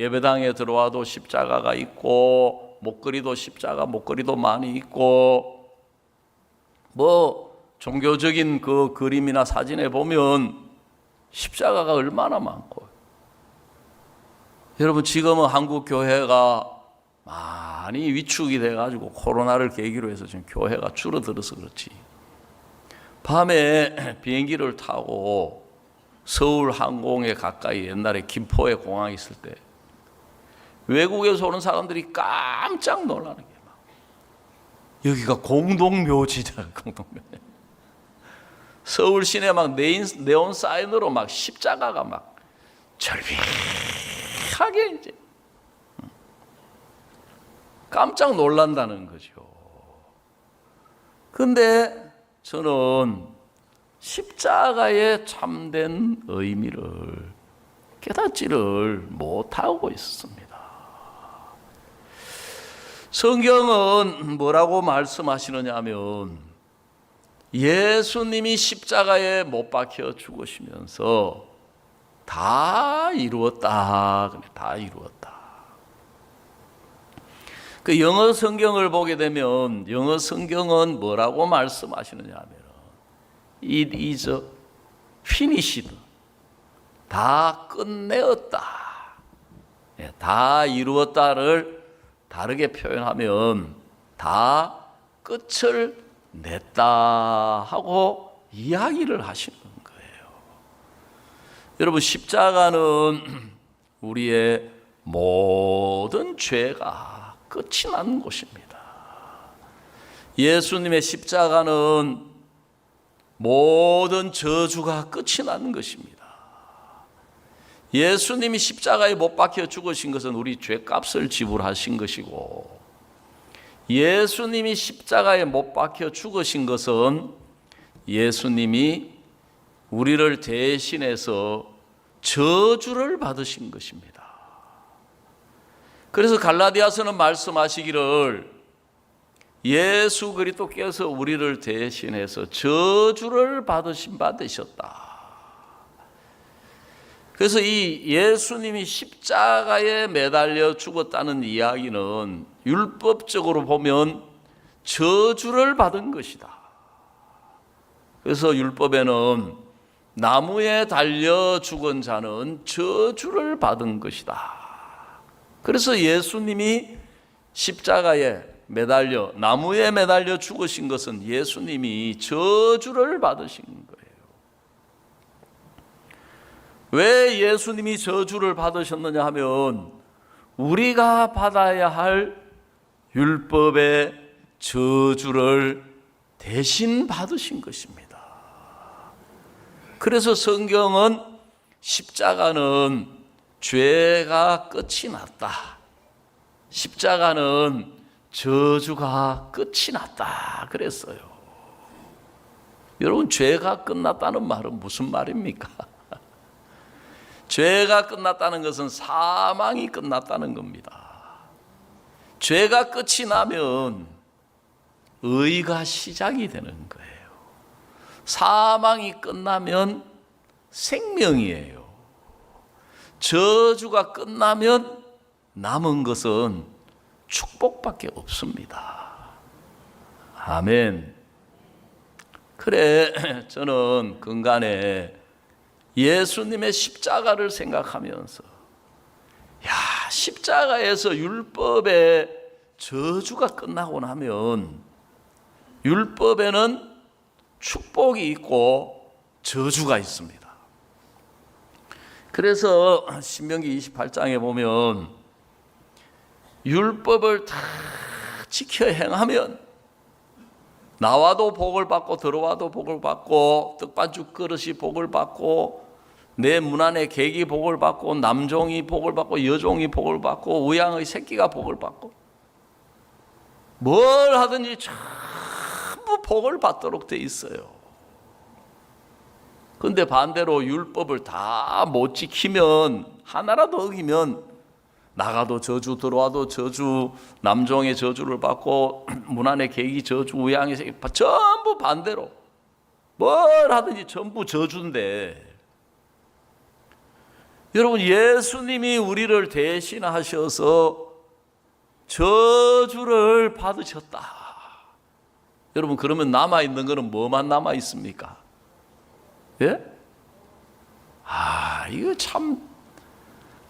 예배당에 들어와도 십자가가 있고, 목걸이도 십자가 목걸이도 많이 있고, 뭐 종교적인 그 그림이나 사진에 보면 십자가가 얼마나 많고. 여러분, 지금은 한국 교회가 많이 위축이 돼가지고 코로나를 계기로 해서 지금 교회가 줄어들어서 그렇지, 밤에 비행기를 타고 서울 항공에 가까이 옛날에 김포에 공항에 있을 때 외국에서 오는 사람들이 깜짝 놀라는 게 막, 여기가 공동묘지다. 공동묘지. 서울 시내 막 네온 사인으로 막 십자가가 막 절비하게 이제 깜짝 놀란다는 거죠. 근데 저는 십자가의 참된 의미를 깨닫지를 못하고 있습니다. 성경은 뭐라고 말씀하시느냐 하면, 예수님이 십자가에 못 박혀 죽으시면서 다 이루었다. 다 이루었다. 그 영어 성경을 보게 되면 영어 성경은 뭐라고 말씀하시느냐 하면, It is finished. 다 끝내었다. 다 이루었다를 다르게 표현하면 다 끝을 냈다 하고 이야기를 하시는 거예요. 여러분, 십자가는 우리의 모든 죄가 끝이 나는 곳입니다. 예수님의 십자가는 모든 저주가 끝이 나는 것입니다. 예수님이 십자가에 못 박혀 죽으신 것은 우리 죄값을 지불하신 것이고, 예수님이 십자가에 못 박혀 죽으신 것은 예수님이 우리를 대신해서 저주를 받으신 것입니다. 그래서 갈라디아서는 말씀하시기를, 예수 그리스도께서 우리를 대신해서 저주를 받으셨다. 그래서 이 예수님이 십자가에 매달려 죽었다는 이야기는 율법적으로 보면 저주를 받은 것이다. 그래서 율법에는 나무에 달려 죽은 자는 저주를 받은 것이다. 그래서 예수님이 십자가에 매달려, 나무에 매달려 죽으신 것은 예수님이 저주를 받으신 거예요. 왜 예수님이 저주를 받으셨느냐 하면, 우리가 받아야 할 율법의 저주를 대신 받으신 것입니다. 그래서 성경은 십자가는 죄가 끝이 났다, 십자가는 저주가 끝이 났다 그랬어요. 여러분, 죄가 끝났다는 말은 무슨 말입니까? 죄가 끝났다는 것은 사망이 끝났다는 겁니다. 죄가 끝이 나면 의가 시작이 되는 거예요. 사망이 끝나면 생명이에요. 저주가 끝나면 남은 것은 축복밖에 없습니다. 아멘. 그래, 저는 근간에 예수님의 십자가를 생각하면서, 십자가에서 율법의 저주가 끝나고 나면 율법에는 축복이 있고 저주가 있습니다. 그래서 신명기 28장에 보면 율법을 다 지켜 행하면 나와도 복을 받고 들어와도 복을 받고, 떡반죽 그릇이 복을 받고, 내 문 안에 객이 복을 받고, 남종이 복을 받고, 여종이 복을 받고, 우양의 새끼가 복을 받고, 뭘 하든지 전부 복을 받도록 돼 있어요. 그런데 반대로 율법을 다 못 지키면, 하나라도 어기면 나가도 저주, 들어와도 저주, 남종의 저주를 받고, 문 안에 객이 저주, 우양의 새끼, 전부 반대로 뭘 하든지 전부 저주인데, 여러분, 예수님이 우리를 대신하셔서 저주를 받으셨다. 여러분, 그러면 남아있는 것은 뭐만 남아있습니까? 예? 이거 참,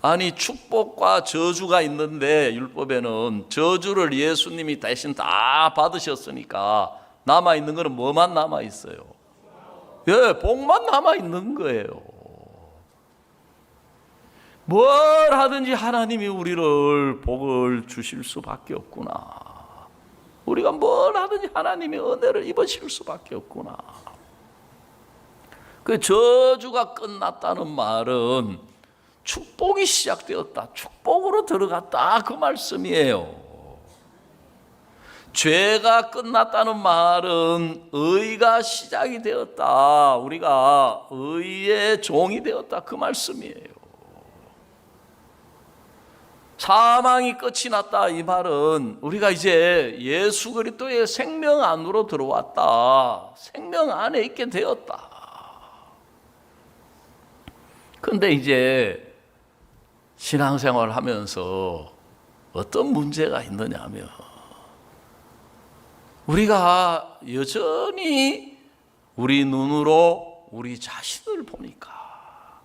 아니, 축복과 저주가 있는데 율법에는 저주를 예수님이 대신 다 받으셨으니까 남아있는 것은 뭐만 남아있어요? 예, 복만 남아있는 거예요. 뭘 하든지 하나님이 우리를 복을 주실 수밖에 없구나. 우리가 뭘 하든지 하나님이 은혜를 입으실 수밖에 없구나. 그 저주가 끝났다는 말은 축복이 시작되었다, 축복으로 들어갔다, 그 말씀이에요. 죄가 끝났다는 말은 의가 시작이 되었다, 우리가 의의 종이 되었다, 그 말씀이에요. 사망이 끝이 났다, 이 말은 우리가 이제 예수 그리스도의 생명 안으로 들어왔다, 생명 안에 있게 되었다. 근데 이제 신앙생활 하면서 어떤 문제가 있느냐 하면, 우리가 여전히 우리 눈으로 우리 자신을 보니까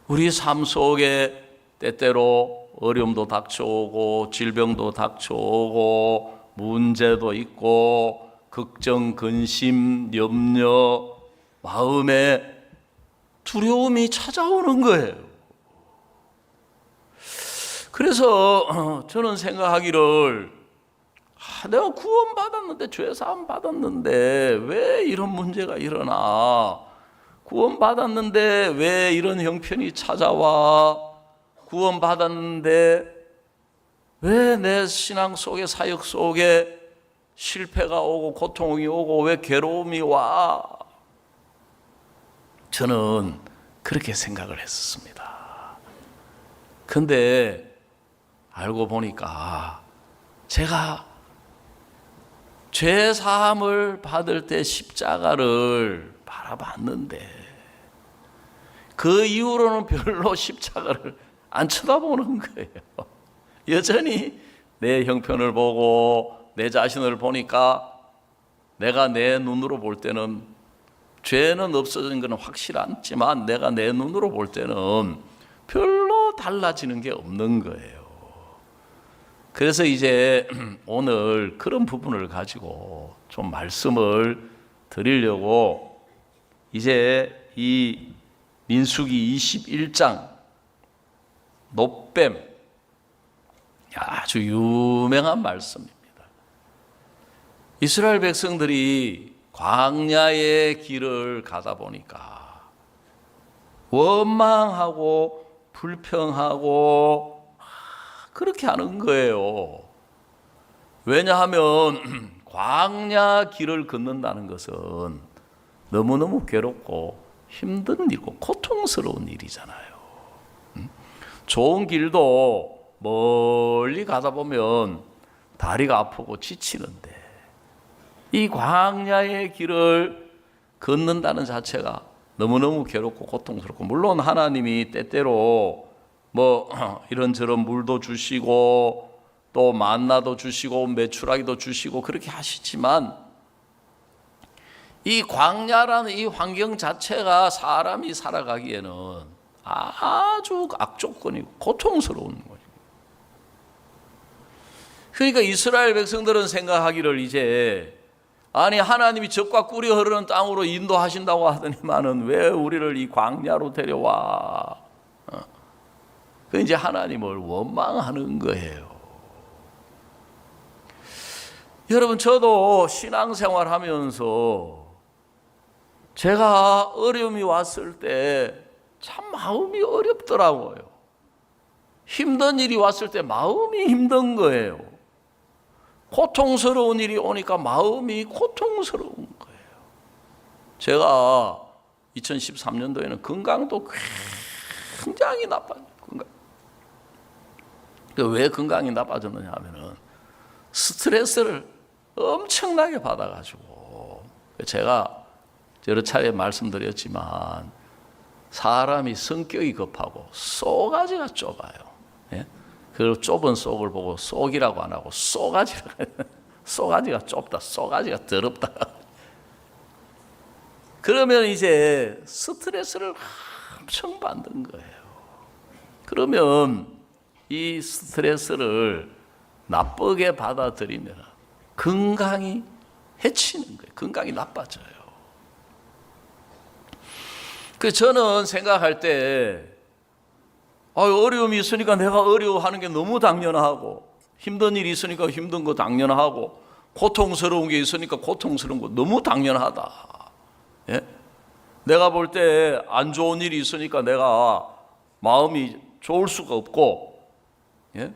우리 삶 속에 때때로 어려움도 닥쳐오고 질병도 닥쳐오고 문제도 있고 걱정, 근심, 염려, 마음에 두려움이 찾아오는 거예요. 그래서 저는 생각하기를, 내가 구원받았는데, 죄사함 받았는데 왜 이런 문제가 일어나? 구원받았는데 왜 이런 형편이 찾아와? 구원받았는데 왜 내 신앙 속에, 사역 속에 실패가 오고 고통이 오고 왜 괴로움이 와? 저는 그렇게 생각을 했었습니다. 근데 알고 보니까 제가 죄 사함을 받을 때 십자가를 바라봤는데 그 이후로는 별로 십자가를 안 쳐다보는 거예요. 여전히 내 형편을 보고 내 자신을 보니까 내가 내 눈으로 볼 때는 죄는 없어진 건 확실하지만 내가 내 눈으로 볼 때는 별로 달라지는 게 없는 거예요. 그래서 이제 오늘 그런 부분을 가지고 좀 말씀을 드리려고, 이제 이 민수기 21장 놋뱀, 아주 유명한 말씀입니다. 이스라엘 백성들이 광야의 길을 가다 보니까 원망하고 불평하고 그렇게 하는 거예요. 왜냐하면 광야 길을 걷는다는 것은 너무너무 괴롭고 힘든 일이고 고통스러운 일이잖아요. 좋은 길도 멀리 가다 보면 다리가 아프고 지치는데 이 광야의 길을 걷는다는 자체가 너무너무 괴롭고 고통스럽고, 물론 하나님이 때때로 뭐 이런저런 물도 주시고 또 만나도 주시고 메추라기도 주시고 그렇게 하시지만, 이 광야라는 이 환경 자체가 사람이 살아가기에는 아주 악조건이고 고통스러운 거죠. 그러니까 이스라엘 백성들은 생각하기를, 이제 아니 하나님이 적과 꿀이 흐르는 땅으로 인도하신다고 하더니만은 왜 우리를 이 광야로 데려와? 그 이제 하나님을 원망하는 거예요. 여러분, 저도 신앙생활 하면서 제가 어려움이 왔을 때 참 마음이 어렵더라고요. 힘든 일이 왔을 때 마음이 힘든 거예요. 고통스러운 일이 오니까 마음이 고통스러운 거예요. 제가 2013년도에는 건강도 굉장히 나빠졌어요. 왜 건강이 나빠졌느냐 하면은 스트레스를 엄청나게 받아가지고, 제가 여러 차례 말씀드렸지만 사람이 성격이 급하고 쏘가지가 좁아요. 예? 그 좁은 속을 보고 속이라고 안 하고 쏘가지가 좁다, 쏘가지가 더럽다. 그러면 이제 스트레스를 엄청 받는 거예요. 그러면 이 스트레스를 나쁘게 받아들이면 건강이 해치는 거예요. 건강이 나빠져요. 그 저는 생각할 때 어려움이 있으니까 내가 어려워하는 게 너무 당연하고, 힘든 일이 있으니까 힘든 거 당연하고, 고통스러운 게 있으니까 고통스러운 거 너무 당연하다. 예? 내가 볼 때 안 좋은 일이 있으니까 내가 마음이 좋을 수가 없고, 예?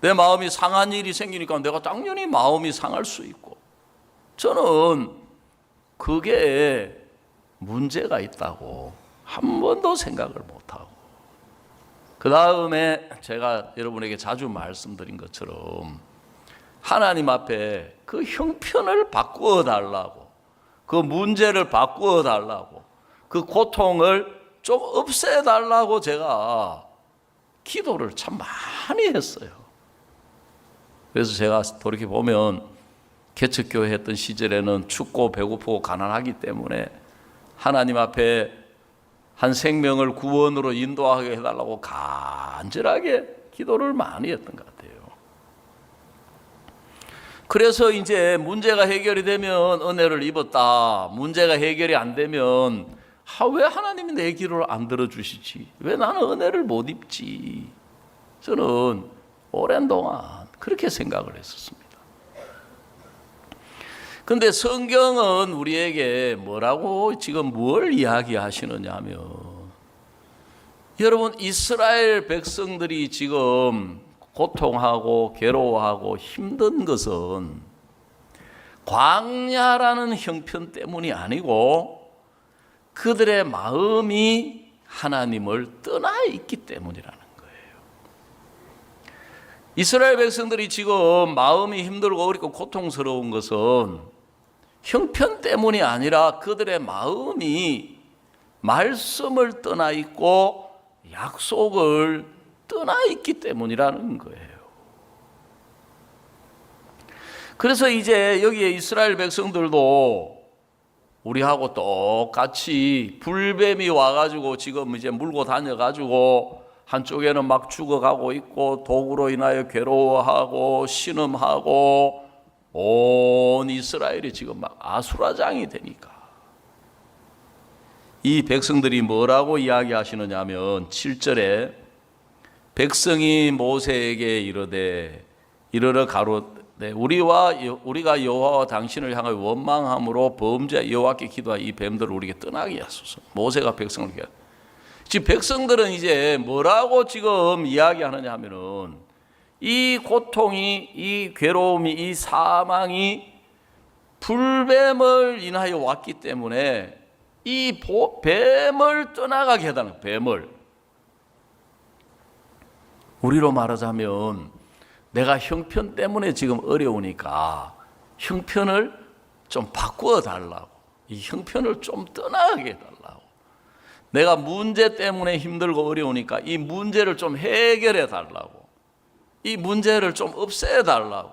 내 마음이 상한 일이 생기니까 내가 당연히 마음이 상할 수 있고, 저는 그게 문제가 있다고 한 번도 생각을 못하고, 그 다음에 제가 여러분에게 자주 말씀드린 것처럼 하나님 앞에 그 형편을 바꾸어 달라고, 그 문제를 바꾸어 달라고, 그 고통을 좀 없애 달라고 제가 기도를 참 많이 했어요. 그래서 제가 돌이켜보면 개척교회 했던 시절에는 춥고 배고프고 가난하기 때문에 하나님 앞에 한 생명을 구원으로 인도하게 해달라고 간절하게 기도를 많이 했던 것 같아요. 그래서 이제 문제가 해결이 되면 은혜를 입었다. 문제가 해결이 안 되면 왜 하나님이 내 기도를 안 들어주시지? 왜 나는 은혜를 못 입지? 저는 오랜 동안 그렇게 생각을 했었습니다. 근데 성경은 우리에게 뭐라고 지금 뭘 이야기하시느냐 하면, 여러분, 이스라엘 백성들이 지금 고통하고 괴로워하고 힘든 것은 광야라는 형편 때문이 아니고 그들의 마음이 하나님을 떠나 있기 때문이라는 거예요. 이스라엘 백성들이 지금 마음이 힘들고 어렵고 고통스러운 것은 형편 때문이 아니라 그들의 마음이 말씀을 떠나 있고 약속을 떠나 있기 때문이라는 거예요. 그래서 이제 여기에 이스라엘 백성들도 우리하고 똑같이 불뱀이 와가지고 지금 이제 물고 다녀가지고 한쪽에는 막 죽어가고 있고 독으로 인하여 괴로워하고 신음하고 온 이스라엘이 지금 막 아수라장이 되니까 이 백성들이 뭐라고 이야기하시느냐 하면 7절에 백성이 모세에게 이르되 이르러 가로되 우리가 여호와와 당신을 향하여 원망함으로 범죄 여호와께 기도하 이 뱀들을 우리에게 떠나게 하소서. 모세가 백성을 지금 백성들은 이제 뭐라고 지금 이야기하느냐 하면은 이 고통이, 이 괴로움이, 이 사망이 불뱀을 인하여 왔기 때문에 이 뱀을 떠나가게 해달라는 거예요. 뱀을. 우리로 말하자면 내가 형편 때문에 지금 어려우니까 형편을 좀 바꾸어 달라고, 이 형편을 좀 떠나게 해달라고, 내가 문제 때문에 힘들고 어려우니까 이 문제를 좀 해결해 달라고, 이 문제를 좀 없애 달라고,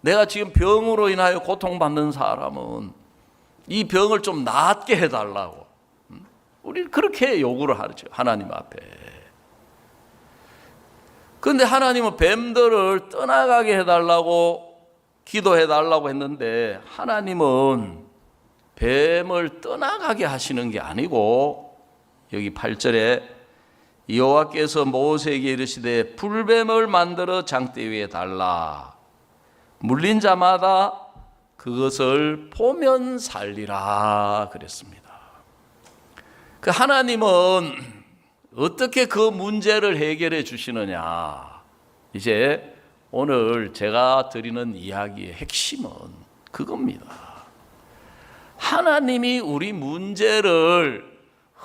내가 지금 병으로 인하여 고통받는 사람은 이 병을 좀 낫게 해달라고, 우리는 그렇게 요구를 하죠, 하나님 앞에. 그런데 하나님은 뱀들을 떠나가게 해달라고 기도해달라고 했는데 하나님은 뱀을 떠나가게 하시는 게 아니고 여기 8절에 여호와께서 모세에게 이르시되 불뱀을 만들어 장대 위에 달라 물린 자마다 그것을 보면 살리라 그랬습니다. 그 하나님은 어떻게 그 문제를 해결해 주시느냐, 이제 오늘 제가 드리는 이야기의 핵심은 그겁니다. 하나님이 우리 문제를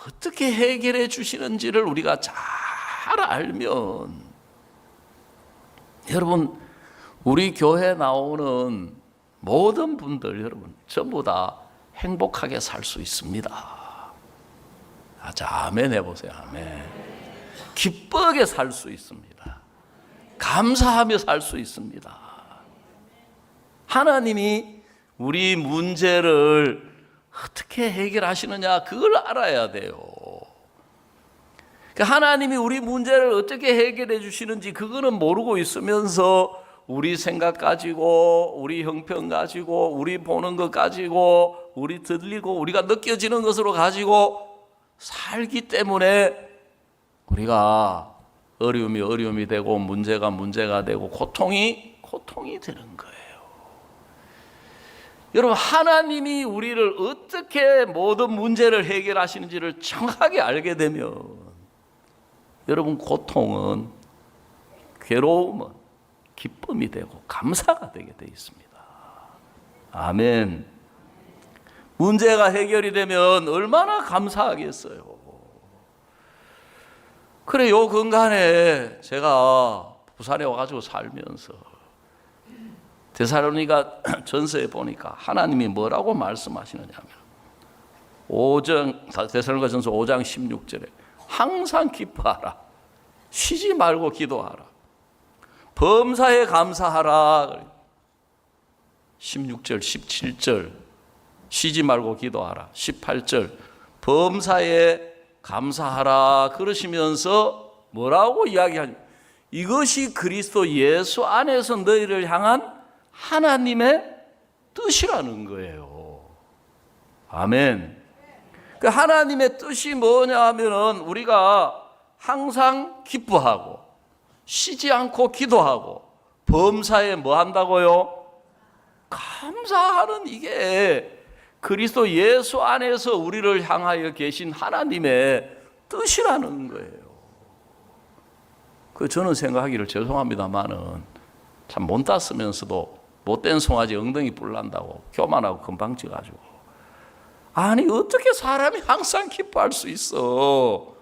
어떻게 해결해 주시는지를 우리가 잘 알면, 여러분, 우리 교회 나오는 모든 분들 여러분 전부 다 행복하게 살 수 있습니다. 자, 아멘 해보세요. 아멘. 기쁘게 살 수 있습니다. 감사하며 살 수 있습니다. 하나님이 우리 문제를 어떻게 해결하시느냐, 그걸 알아야 돼요. 하나님이 우리 문제를 어떻게 해결해 주시는지 그거는 모르고 있으면서 우리 생각 가지고, 우리 형편 가지고, 우리 보는 것 가지고, 우리 들리고 우리가 느껴지는 것으로 가지고 살기 때문에 우리가 어려움이 되고 문제가 되고 고통이 되는 거예요. 여러분, 하나님이 우리를 어떻게 모든 문제를 해결하시는지를 정확하게 알게 되면 여러분, 고통은, 괴로움은 기쁨이 되고 감사가 되게 되어 있습니다. 아멘. 문제가 해결이 되면 얼마나 감사하겠어요. 그래, 요 근간에 제가 부산에 와가지고 살면서 데살로니가 전서에 보니까 하나님이 뭐라고 말씀하시느냐면 데살로니가 전서 5장 16절에 항상 기뻐하라, 쉬지 말고 기도하라, 범사에 감사하라. 16절 17절 쉬지 말고 기도하라, 18절 범사에 감사하라 그러시면서 뭐라고 이야기하냐, 이것이 그리스도 예수 안에서 너희를 향한 하나님의 뜻이라는 거예요. 아멘. 그 하나님의 뜻이 뭐냐 하면은 우리가 항상 기뻐하고 쉬지 않고 기도하고 범사에 뭐 한다고요? 감사하는, 이게 그리스도 예수 안에서 우리를 향하여 계신 하나님의 뜻이라는 거예요. 저는 생각하기를, 죄송합니다만은 참 못다 쓰면서도 못된 송아지 엉덩이 뿔난다고 교만하고 건방져가지고, 아니 어떻게 사람이 항상 기뻐할 수 있어?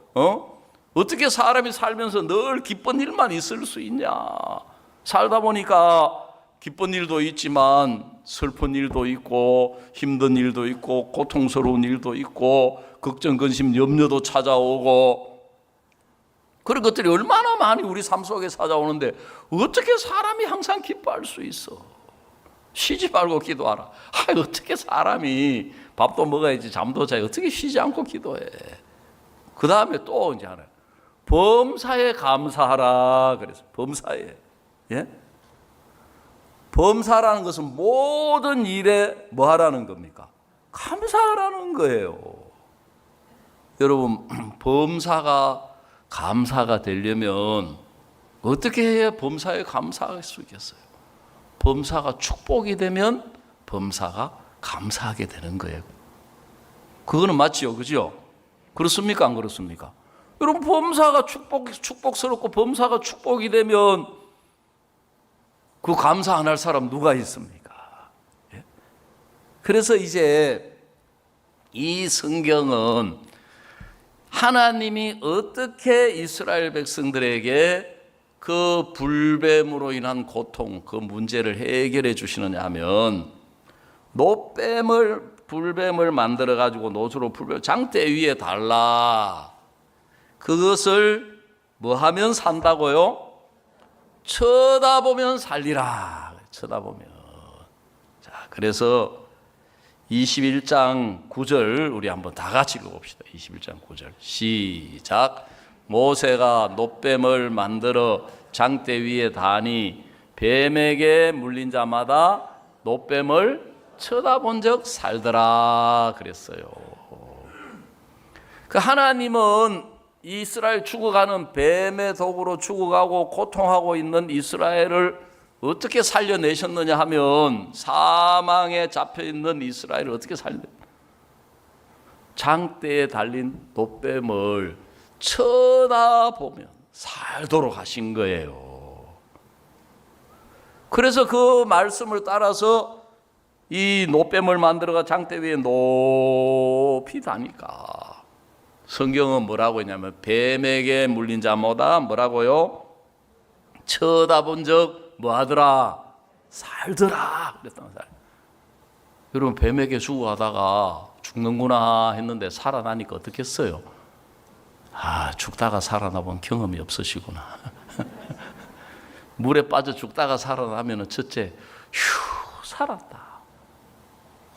어떻게 사람이 살면서 늘 기쁜 일만 있을 수 있냐? 살다 보니까 기쁜 일도 있지만 슬픈 일도 있고 힘든 일도 있고 고통스러운 일도 있고 걱정, 근심, 염려도 찾아오고, 그런 것들이 얼마나 많이 우리 삶 속에 찾아오는데 어떻게 사람이 항상 기뻐할 수 있어? 쉬지 말고 기도하라. 어떻게 사람이 밥도 먹어야지 잠도 자야 어떻게 쉬지 않고 기도해? 그 다음에 또 이제 하나, 범사에 감사하라 그래서 범사에, 예? 범사라는 것은 모든 일에 뭐 하라는 겁니까? 감사하라는 거예요. 여러분, 범사가 감사가 되려면 어떻게 해야 범사에 감사할 수 있겠어요? 범사가 축복이 되면 범사가 감사하게 되는 거예요. 그거는 맞지요, 그죠? 그렇습니까, 안 그렇습니까? 여러분, 범사가 축복스럽고 범사가 축복이 되면 그 감사 안 할 사람 누가 있습니까? 예? 그래서 이제 이 성경은 하나님이 어떻게 이스라엘 백성들에게 그 불뱀으로 인한 고통, 그 문제를 해결해 주시느냐 하면, 불뱀을 만들어 가지고 노수로 장대 위에 달라. 그것을 뭐 하면 산다고요? 쳐다보면 살리라. 쳐다보면. 자, 그래서 21장 9절 우리 한번 다 같이 읽어봅시다. 21장 9절 시작. 모세가 놋뱀을 만들어 장대 위에 다니 뱀에게 물린 자마다 놋뱀을 쳐다본 적 살더라 그랬어요. 그 하나님은 이스라엘 죽어가는 뱀의 도구로 죽어가고 고통하고 있는 이스라엘을 어떻게 살려내셨느냐 하면, 사망에 잡혀있는 이스라엘을 어떻게 장대에 달린 놋뱀을 쳐다보면 살도록 하신 거예요. 그래서 그 말씀을 따라서 이 놋뱀을 만들어가 장대 위에 높이 다니까 성경은 뭐라고 했냐면, 뱀에게 물린 자마다 뭐라고요? 쳐다본 적 뭐 하더라? 살더라 그랬단 말이에요. 여러분, 뱀에게 죽어가다가 죽는구나 했는데 살아나니까 어떻겠어요? 죽다가 살아나본 경험이 없으시구나. 물에 빠져 죽다가 살아나면 첫째, 살았다.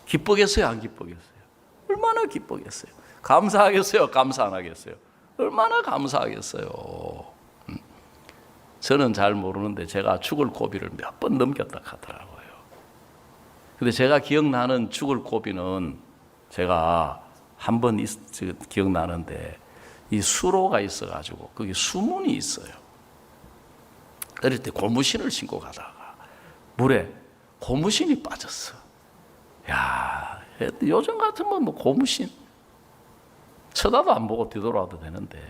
기쁘겠어요, 안 기쁘겠어요? 얼마나 기쁘겠어요? 감사하겠어요, 감사 안 하겠어요? 얼마나 감사하겠어요? 저는 잘 모르는데 제가 죽을 고비를 몇 번 넘겼다 하더라고요. 근데 제가 기억나는 죽을 고비는 제가 한 번 기억나는데 이 수로가 있어가지고 거기 수문이 있어요. 어릴 때 고무신을 신고 가다가 물에 고무신이 빠졌어. 야, 요즘 같으면 뭐 고무신 쳐다도 안 보고 뒤돌아도 되는데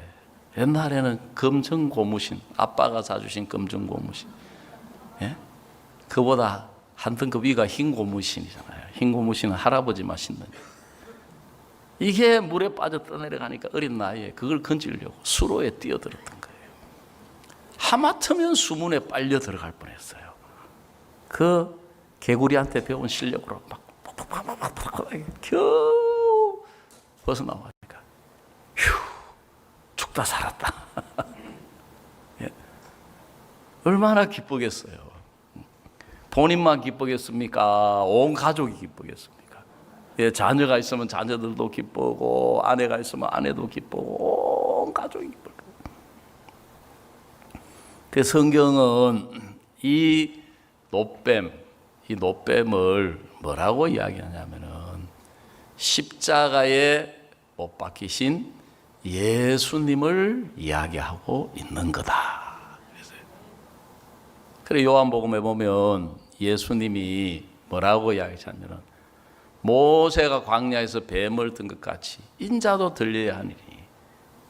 옛날에는 검정 고무신, 아빠가 사주신 검정 고무신, 예? 그보다 한 등급 위가 흰 고무신이잖아요. 흰 고무신은 할아버지만 신는. 이게 물에 빠져 떠내려가니까 어린 나이에 그걸 건지려고 수로에 뛰어들었던 거예요. 하마터면 수문에 빨려 들어갈 뻔했어요. 그 개구리한테 배운 실력으로 막 겨우 벗어나오니까 휴, 죽다 살았다. 예. 얼마나 기쁘겠어요. 본인만 기쁘겠습니까? 온 가족이 기쁘겠습니까? 예, 자녀가 있으면 자녀들도 기쁘고 아내가 있으면 아내도 기쁘고 온 가족이 기쁠 거예요. 그 성경은 이 노뱀을 뭐라고 이야기하냐면은 십자가에 못 박히신 예수님을 이야기하고 있는 거다. 그래 요한복음에 보면 예수님이 뭐라고 이야기하냐면은 모세가 광야에서 뱀을 든 것 같이 인자도 들려야 하니니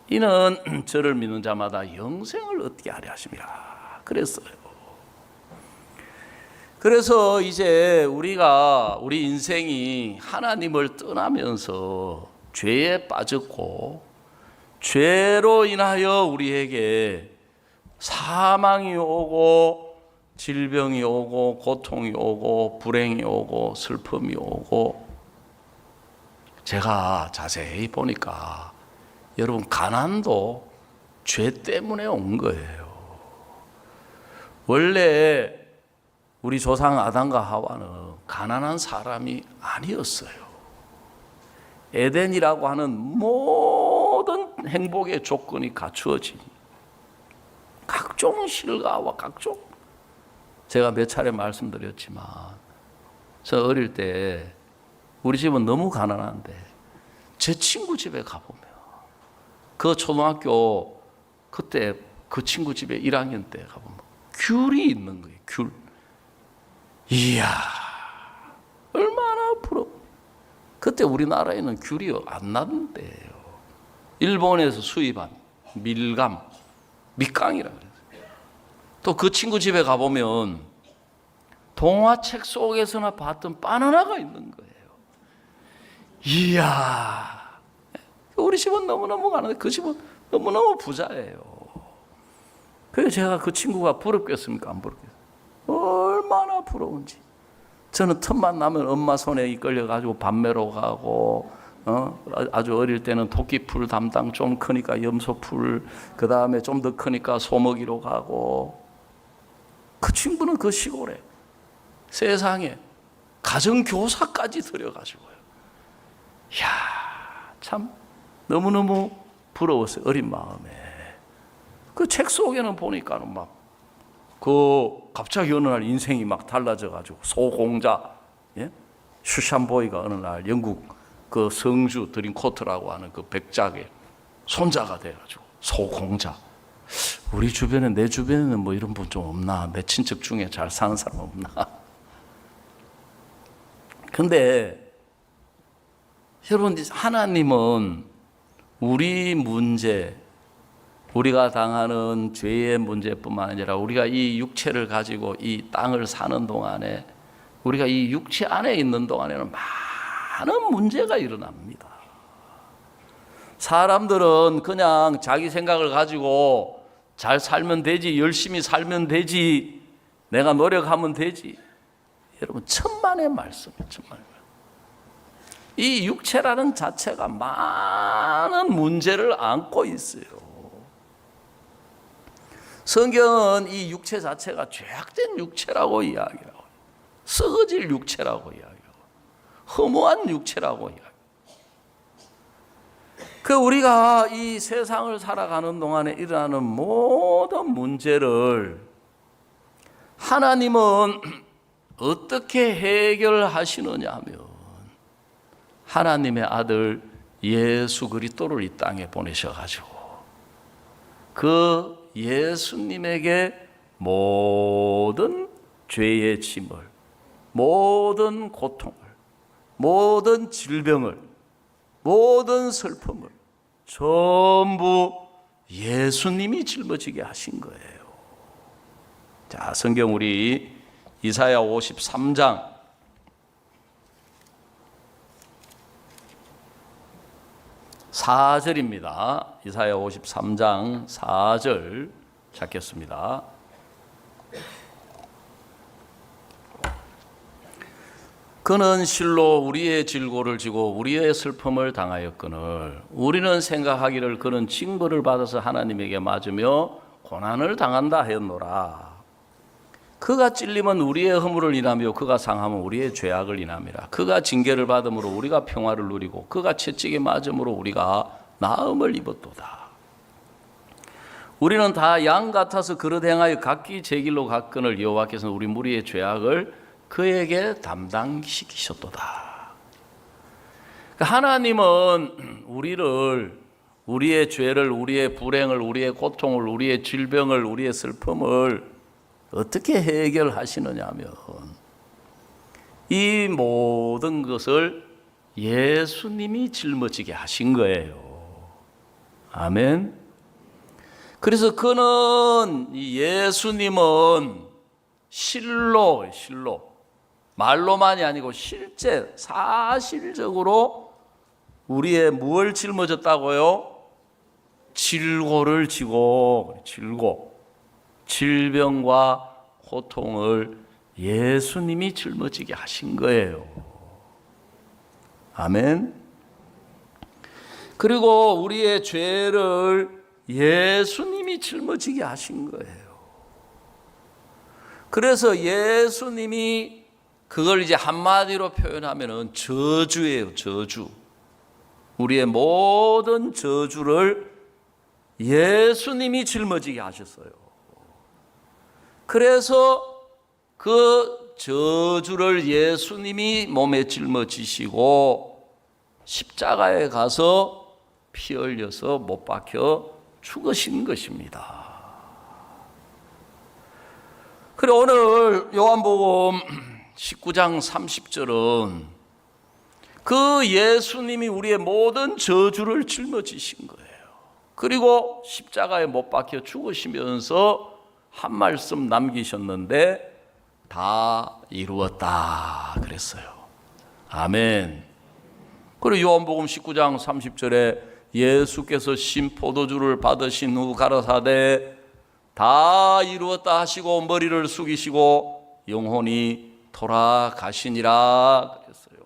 이는 저를 믿는 자마다 영생을 얻게 하려 하심이라 그랬어요. 그래서 이제 우리 인생이 하나님을 떠나면서 죄에 빠졌고 죄로 인하여 우리에게 사망이 오고 질병이 오고 고통이 오고 불행이 오고 슬픔이 오고 제가 자세히 보니까 여러분 가난도 죄 때문에 온 거예요. 원래 우리 조상 아담과 하와는 가난한 사람이 아니었어요. 에덴이라고 하는 모든 행복의 조건이 갖추어진 각종 실과와 각종 제가 몇 차례 말씀드렸지만 저 어릴 때 우리 집은 너무 가난한데 제 친구 집에 가보면 그 초등학교 그때 그 친구 집에 1학년 때 가보면 귤이 있는 거예요. 귤. 이야 얼마나 부러워. 그때 우리나라에는 귤이 안 나는데요. 일본에서 수입한 밀감, 밑강이라 그래요. 또 그 친구 집에 가보면 동화책 속에서나 봤던 바나나가 있는 거예요. 이야 우리 집은 너무너무 가난한데 그 집은 너무너무 부자예요. 그래서 제가 그 친구가 부럽겠습니까? 안 부럽겠어요? 얼마나 부러운지. 저는 틈만 나면 엄마 손에 이끌려가지고 밤매로 가고 아주 어릴 때는 토끼풀 담당, 좀 크니까 염소풀, 그 다음에 좀 더 크니까 소먹이로 가고. 그 친구는 그 시골에 세상에 가정교사까지 들여가지고요. 이야 참 너무너무 부러웠어요. 어린 마음에. 그 책 속에는 보니까는 막 갑자기 어느 날 인생이 막 달라져가지고 소공자, 예? 슈샴보이가 어느 날 영국 그 성주 드림코트라고 하는 그 백작의 손자가 돼가지고 소공자. 우리 주변에 내 주변에는 뭐 이런 분 좀 없나? 내 친척 중에 잘 사는 사람 없나? 근데 여러분 하나님은 우리 문제, 우리가 당하는 죄의 문제뿐만 아니라 우리가 이 육체를 가지고 이 땅을 사는 동안에 우리가 이 육체 안에 있는 동안에는 많은 문제가 일어납니다. 사람들은 그냥 자기 생각을 가지고 잘 살면 되지, 열심히 살면 되지, 내가 노력하면 되지. 여러분 천만의 말씀이에요. 천만의 말씀. 이 육체라는 자체가 많은 문제를 안고 있어요. 성경은 이 육체 자체가 죄악된 육체라고 이야기하고, 썩어질 육체라고 이야기하고, 허무한 육체라고 이야기하고. 우리가 이 세상을 살아가는 동안에 일어나는 모든 문제를 하나님은 어떻게 해결하시느냐 하면, 하나님의 아들 예수 그리스도를 이 땅에 보내셔가지고 그 예수님에게 모든 죄의 짐을, 모든 고통을, 모든 질병을, 모든 슬픔을 전부 예수님이 짊어지게 하신 거예요. 자, 성경 우리 이사야 53장 4절입니다. 이사야 53장 4절 찾겠습니다. 그는 실로 우리의 질고를 지고 우리의 슬픔을 당하였거늘 우리는 생각하기를 그는 징벌을 받아서 하나님에게 맞으며 고난을 당한다 하였노라. 그가 찔림은 우리의 허물을 인하며 그가 상함은 우리의 죄악을 인함이라. 그가 징계를 받음으로 우리가 평화를 누리고 그가 채찍에 맞음으로 우리가 나음을 입었도다. 우리는 다 양 같아서 그릇 행하여 각기 제 길로 갔거늘 여호와께서는 우리 무리의 죄악을 그에게 담당시키셨도다. 하나님은 우리의 죄를, 우리의 불행을, 우리의 고통을, 우리의 질병을, 우리의 슬픔을 어떻게 해결하시느냐 하면 이 모든 것을 예수님이 짊어지게 하신 거예요. 아멘. 그래서 예수님은 실로 말로만이 아니고 실제 사실적으로 우리의 무엇을 짊어졌다고요? 질고를 지고 질병과 고통을 예수님이 짊어지게 하신 거예요. 아멘. 그리고 우리의 죄를 예수님이 짊어지게 하신 거예요. 그래서 예수님이 그걸 이제 한마디로 표현하면은 저주예요, 저주. 우리의 모든 저주를 예수님이 짊어지게 하셨어요. 그래서 그 저주를 예수님이 몸에 짊어지시고 십자가에 가서 피 흘려서 못 박혀 죽으신 것입니다. 그리고 오늘 요한복음 19장 30절은 그 예수님이 우리의 모든 저주를 짊어지신 거예요. 그리고 십자가에 못 박혀 죽으시면서 한 말씀 남기셨는데 다 이루었다 그랬어요. 아멘. 그리고 요한복음 19장 30절에 예수께서 신포도주를 받으신 후 가라사대 다 이루었다 하시고 머리를 숙이시고 영혼이 돌아가시니라 그랬어요.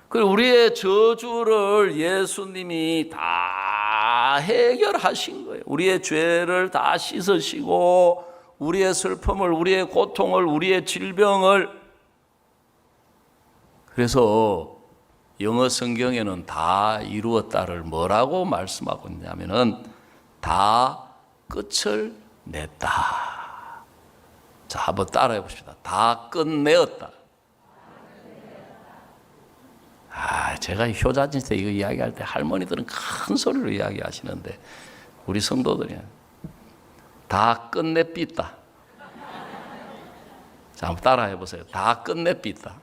그리고 우리의 저주를 예수님이 다 해결하신 거예요. 우리의 죄를 다 씻으시고 우리의 슬픔을, 우리의 고통을, 우리의 질병을. 그래서 영어 성경에는 다 이루었다를 뭐라고 말씀하고 있냐면은 다 끝을 냈다. 자, 한번 따라해 봅시다. 다 끝내었다. 제가 효자진 때 이거 이야기할 때 할머니들은 큰 소리로 이야기하시는데 우리 성도들이 다 끝내삐다. 자, 한번 따라해 보세요. 다 끝내삐다.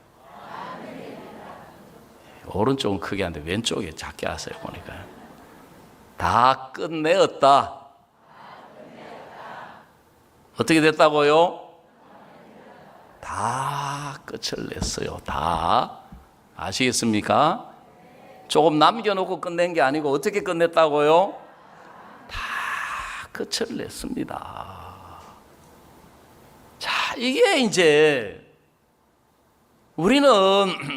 오른쪽은 크게 하는데 왼쪽에 작게 하세요. 보니까 다 끝내었다. 어떻게 됐다고요? 다 끝을 냈어요. 다. 아시겠습니까? 조금 남겨놓고 끝낸 게 아니고 어떻게 끝냈다고요? 다 끝을 냈습니다. 자, 이게 이제 우리는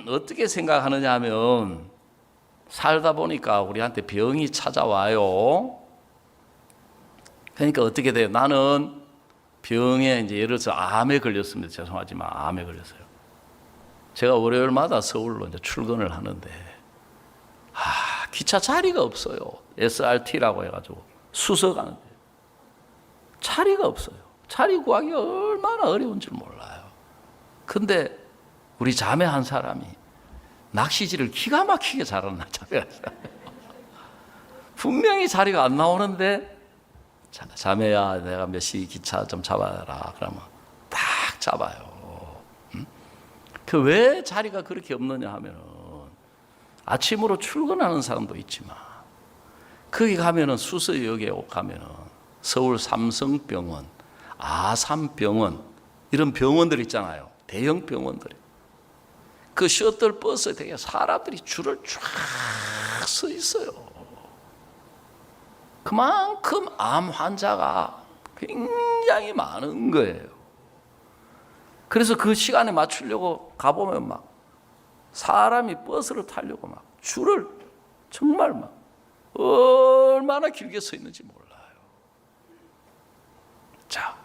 어떻게 생각하느냐 하면 살다 보니까 우리한테 병이 찾아와요. 그러니까 어떻게 돼요? 나는 병에 이제 예를 들어서 암에 걸렸습니다. 죄송하지만 암에 걸렸어요. 제가 월요일마다 서울로 이제 출근을 하는데 기차 자리가 없어요. SRT라고 해가지고 수서가는데 자리가 없어요. 자리 구하기 얼마나 어려운 줄 몰라요. 근데 우리 자매 한 사람이 낚시질을 기가 막히게 잘하는 자매가 있어요. 분명히 자리가 안 나오는데 자매야 내가 몇 시 기차 좀 잡아라 그러면 딱 잡아요. 그 왜 자리가 그렇게 없느냐 하면은 아침으로 출근하는 사람도 있지만 거기 가면은 수서역에 가면은 서울 삼성병원, 아산병원 이런 병원들 있잖아요. 대형 병원들. 그 셔틀 버스에 되게 사람들이 줄을 쫙 서 있어요. 그만큼 암 환자가 굉장히 많은 거예요. 그래서 그 시간에 맞추려고 가보면 막 사람이 버스를 타려고 막 줄을 정말 막 얼마나 길게 서 있는지 몰라요. 자,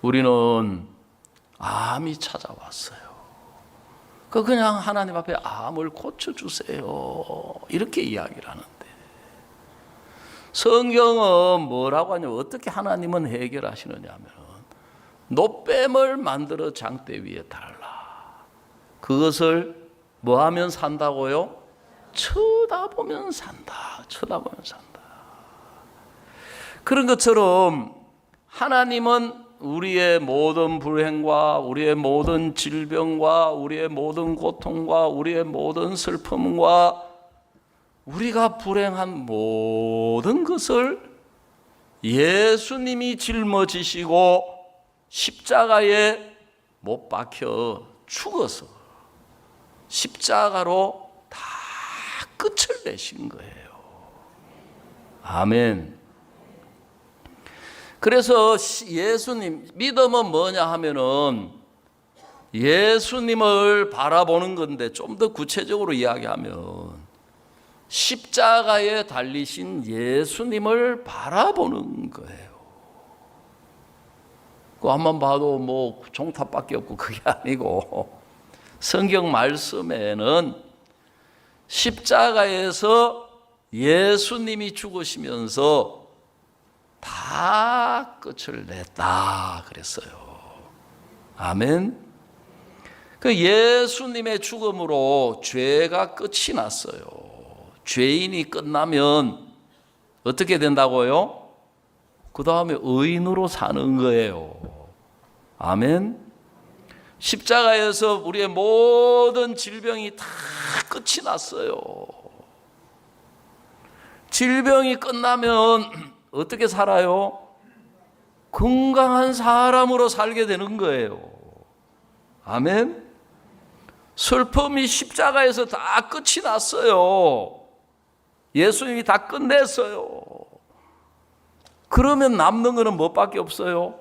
우리는 암이 찾아왔어요. 그냥 하나님 앞에 암을 고쳐주세요. 이렇게 이야기를 하는데 성경은 뭐라고 하냐면 어떻게 하나님은 해결하시느냐 하면 노뱀을 만들어 장대 위에 달라. 그것을 뭐 하면 산다고요? 쳐다보면 산다. 쳐다보면 산다. 그런 것처럼 하나님은 우리의 모든 불행과 우리의 모든 질병과 우리의 모든 고통과 우리의 모든 슬픔과 우리가 불행한 모든 것을 예수님이 짊어지시고 십자가에 못 박혀 죽어서 십자가로 다 끝을 내신 거예요. 아멘. 그래서 예수님, 믿음은 뭐냐 하면은 예수님을 바라보는 건데 좀 더 구체적으로 이야기하면 십자가에 달리신 예수님을 바라보는 거예요. 그 한번 봐도 뭐 종탑밖에 없고 그게 아니고 성경 말씀에는 십자가에서 예수님이 죽으시면서 다 끝을 냈다 그랬어요. 아멘. 그 예수님의 죽음으로 죄가 끝이 났어요. 죄인이 끝나면 어떻게 된다고요? 그 다음에 의인으로 사는 거예요. 아멘. 십자가에서 우리의 모든 질병이 다 끝이 났어요. 질병이 끝나면 어떻게 살아요? 건강한 사람으로 살게 되는 거예요. 아멘. 슬픔이 십자가에서 다 끝이 났어요. 예수님이 다 끝냈어요. 그러면 남는 것은 뭐밖에 없어요?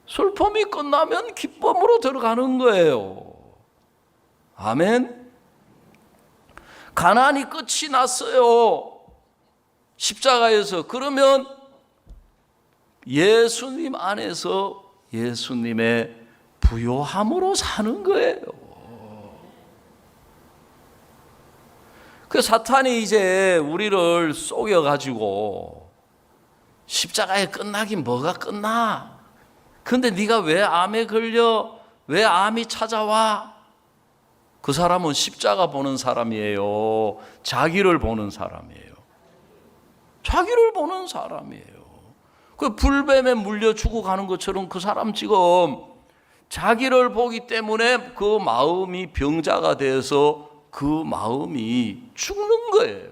슬픔이 끝나면 기쁨으로 들어가는 거예요. 아멘. 가난이 끝이 났어요. 십자가에서. 그러면 예수님 안에서 예수님의 부요함으로 사는 거예요. 그 사탄이 이제 우리를 속여가지고 십자가에 끝나긴 뭐가 끝나? 근데 네가 왜 암에 걸려? 왜 암이 찾아와? 그 사람은 십자가 보는 사람이에요. 자기를 보는 사람이에요. 자기를 보는 사람이에요. 그 불뱀에 물려 죽어가는 것처럼 그 사람 지금 자기를 보기 때문에 그 마음이 병자가 돼서 그 마음이 죽는 거예요.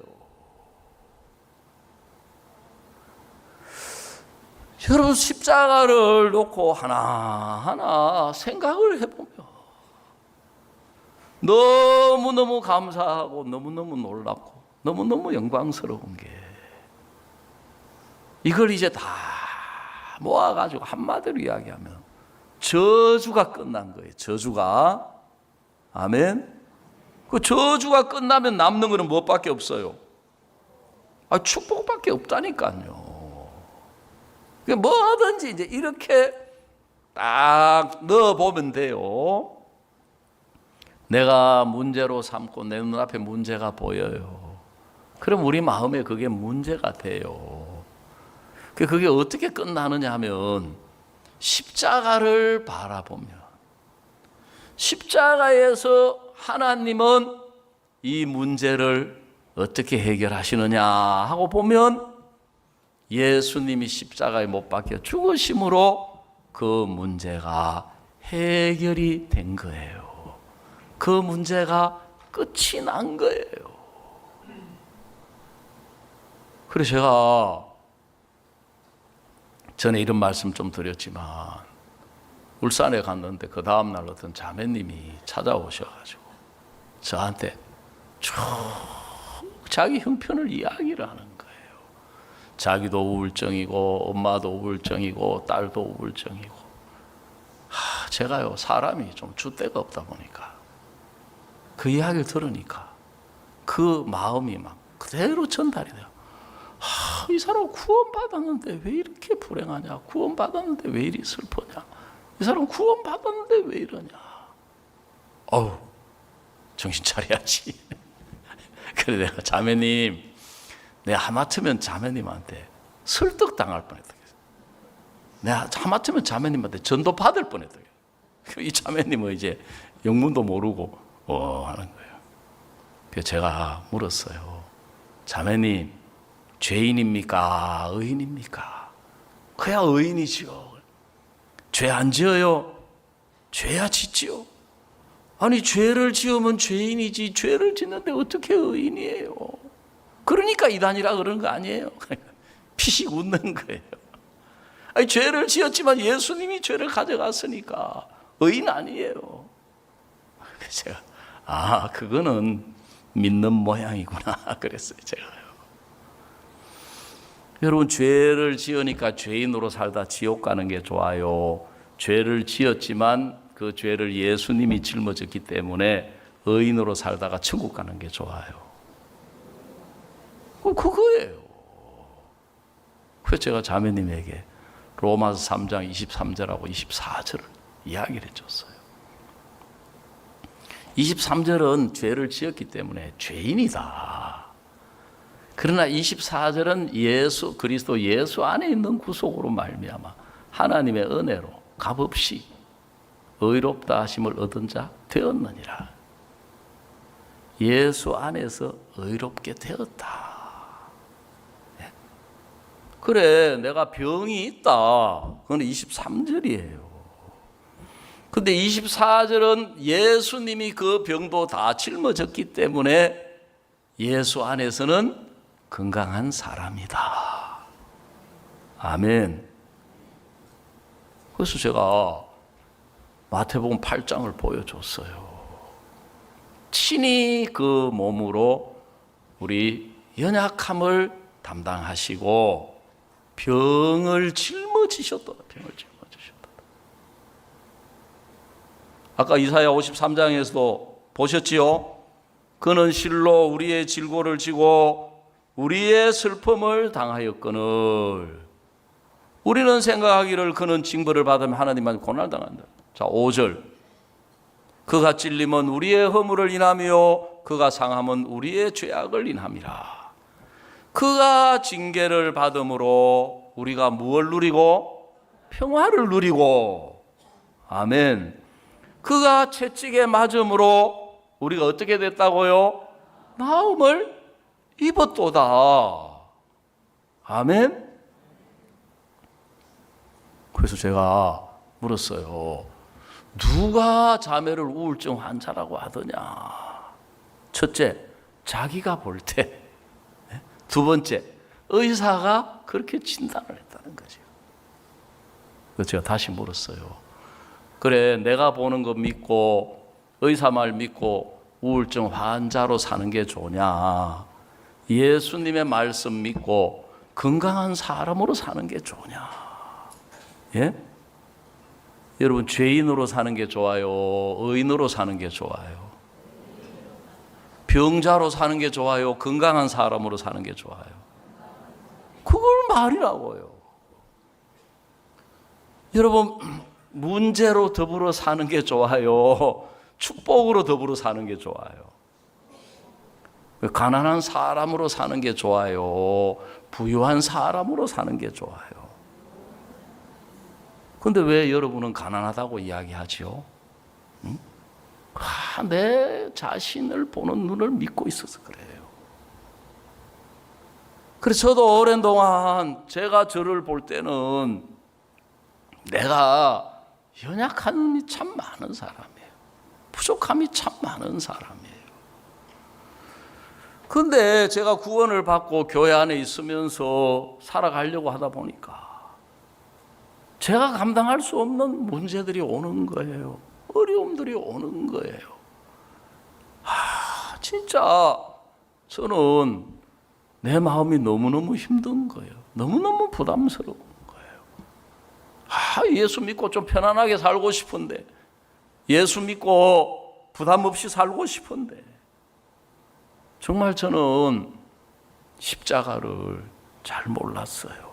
여러분 십자가를 놓고 하나하나 생각을 해보면 너무너무 감사하고 너무너무 놀랍고 너무너무 영광스러운 게 이걸 이제 다 모아가지고 한마디로 이야기하면 저주가 끝난 거예요. 저주가. 아멘. 그 저주가 끝나면 남는 것은 무엇밖에 없어요? 축복밖에 없다니까요. 뭐든지 이제 이렇게 딱 넣어보면 돼요. 내가 문제로 삼고 내 눈앞에 문제가 보여요. 그럼 우리 마음에 그게 문제가 돼요. 그게 어떻게 끝나느냐 하면 십자가를 바라보면, 십자가에서 하나님은 이 문제를 어떻게 해결하시느냐 하고 보면 예수님이 십자가에 못 박혀 죽으심으로 그 문제가 해결이 된 거예요. 그 문제가 끝이 난 거예요. 그래서 제가 전에 이런 말씀 좀 드렸지만 울산에 갔는데 그 다음날 어떤 자매님이 찾아오셔가지고 저한테 쭉 자기 형편을 이야기를 하는 거예요. 자기도 우울증이고 엄마도 우울증이고 딸도 우울증이고. 제가요 사람이 좀 줏대가 없다 보니까 그 이야기를 들으니까 그 마음이 막 그대로 전달이 돼요. 이 사람 구원받았는데 왜 이렇게 불행하냐? 구원받았는데 왜 이리 슬프냐? 이 사람 구원받았는데 왜 이러냐? 정신 차려야지. 그래 내가 자매님, 내가 하마터면 자매님한테 설득당할 뻔했다. 내가 하마터면 자매님한테 전도 받을 뻔했다. 이 자매님은 이제 영문도 모르고 하는 거예요. 그래서 제가 물었어요. 자매님, 죄인입니까? 의인입니까? 그야 의인이지요. 죄 안 지어요? 죄야 짓지요. 아니 죄를 지으면 죄인이지 죄를 짓는데 어떻게 의인이에요? 그러니까 이단이라 그러는 거 아니에요. 피식 웃는 거예요. 아니 죄를 지었지만 예수님이 죄를 가져갔으니까 의인 아니에요. 제가 그거는 믿는 모양이구나 그랬어요. 제가요. 여러분 죄를 지으니까 죄인으로 살다 지옥 가는 게 좋아요? 죄를 지었지만 그 죄를 예수님이 짊어졌기 때문에 의인으로 살다가 천국 가는 게 좋아요? 그거예요. 그래서 제가 자매님에게 로마서 3장 23절하고 24절을 이야기를 해줬어요. 23절은 죄를 지었기 때문에 죄인이다. 그러나 24절은 예수 그리스도 예수 안에 있는 구속으로 말미암아 하나님의 은혜로 값없이 의롭다 하심을 얻은 자 되었느니라. 예수 안에서 의롭게 되었다. 그래 내가 병이 있다. 그건 23절이에요. 근데 24절은 예수님이 그 병도 다 짊어졌기 때문에 예수 안에서는 건강한 사람이다. 아멘. 그래서 제가 마태복음 8장을 보여줬어요. 친히 그 몸으로 우리 연약함을 담당하시고 병을 짊어지셨다. 병을 짊어지셨다. 아까 이사야 53장에서도 보셨지요? 그는 실로 우리의 질고를 지고 우리의 슬픔을 당하였거늘 우리는 생각하기를 그는 징벌을 받으면 하나님만 고난을 당한다. 자 5절 그가 찔림은 우리의 허물을 인하며 그가 상함은 우리의 죄악을 인함이라. 그가 징계를 받음으로 우리가 무엇을 누리고 평화를 누리고 아멘. 그가 채찍에 맞음으로 우리가 어떻게 됐다고요? 나음을 입었도다. 아멘. 그래서 제가 물었어요. 누가 자매를 우울증 환자라고 하더냐? 첫째, 자기가 볼 때. 두 번째, 의사가 그렇게 진단을 했다는 거죠. 그래서 제가 다시 물었어요. 그래, 내가 보는 거 믿고 의사 말 믿고 우울증 환자로 사는 게 좋냐? 예수님의 말씀 믿고 건강한 사람으로 사는 게 좋냐? 예? 여러분, 죄인으로 사는 게 좋아요? 의인으로 사는 게 좋아요? 병자로 사는 게 좋아요? 건강한 사람으로 사는 게 좋아요? 그걸 말이라고요. 여러분, 문제로 더불어 사는 게 좋아요? 축복으로 더불어 사는 게 좋아요? 가난한 사람으로 사는 게 좋아요? 부유한 사람으로 사는 게 좋아요? 근데 왜 여러분은 가난하다고 이야기하죠? 응? 내 자신을 보는 눈을 믿고 있어서 그래요. 그래서 저도 오랜 동안 제가 저를 볼 때는 내가 연약함이 참 많은 사람이에요. 부족함이 참 많은 사람이에요. 근데 제가 구원을 받고 교회 안에 있으면서 살아가려고 하다 보니까 제가 감당할 수 없는 문제들이 오는 거예요. 어려움들이 오는 거예요. 진짜 저는 내 마음이 너무너무 힘든 거예요. 너무너무 부담스러운 거예요. 예수 믿고 좀 편안하게 살고 싶은데, 예수 믿고 부담 없이 살고 싶은데, 정말 저는 십자가를 잘 몰랐어요.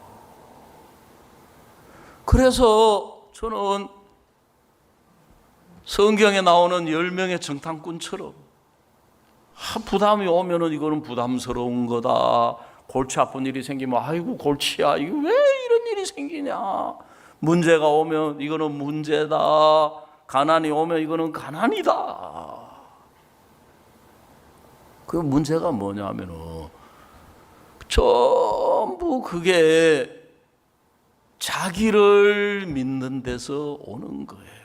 그래서 저는 성경에 나오는 10명의 정탐꾼처럼 부담이 오면은 이거는 부담스러운 거다. 골치 아픈 일이 생기면 아이고 골치야. 이거 왜 이런 일이 생기냐. 문제가 오면 이거는 문제다. 가난이 오면 이거는 가난이다. 그 문제가 뭐냐면은 전부 그게 자기를 믿는 데서 오는 거예요.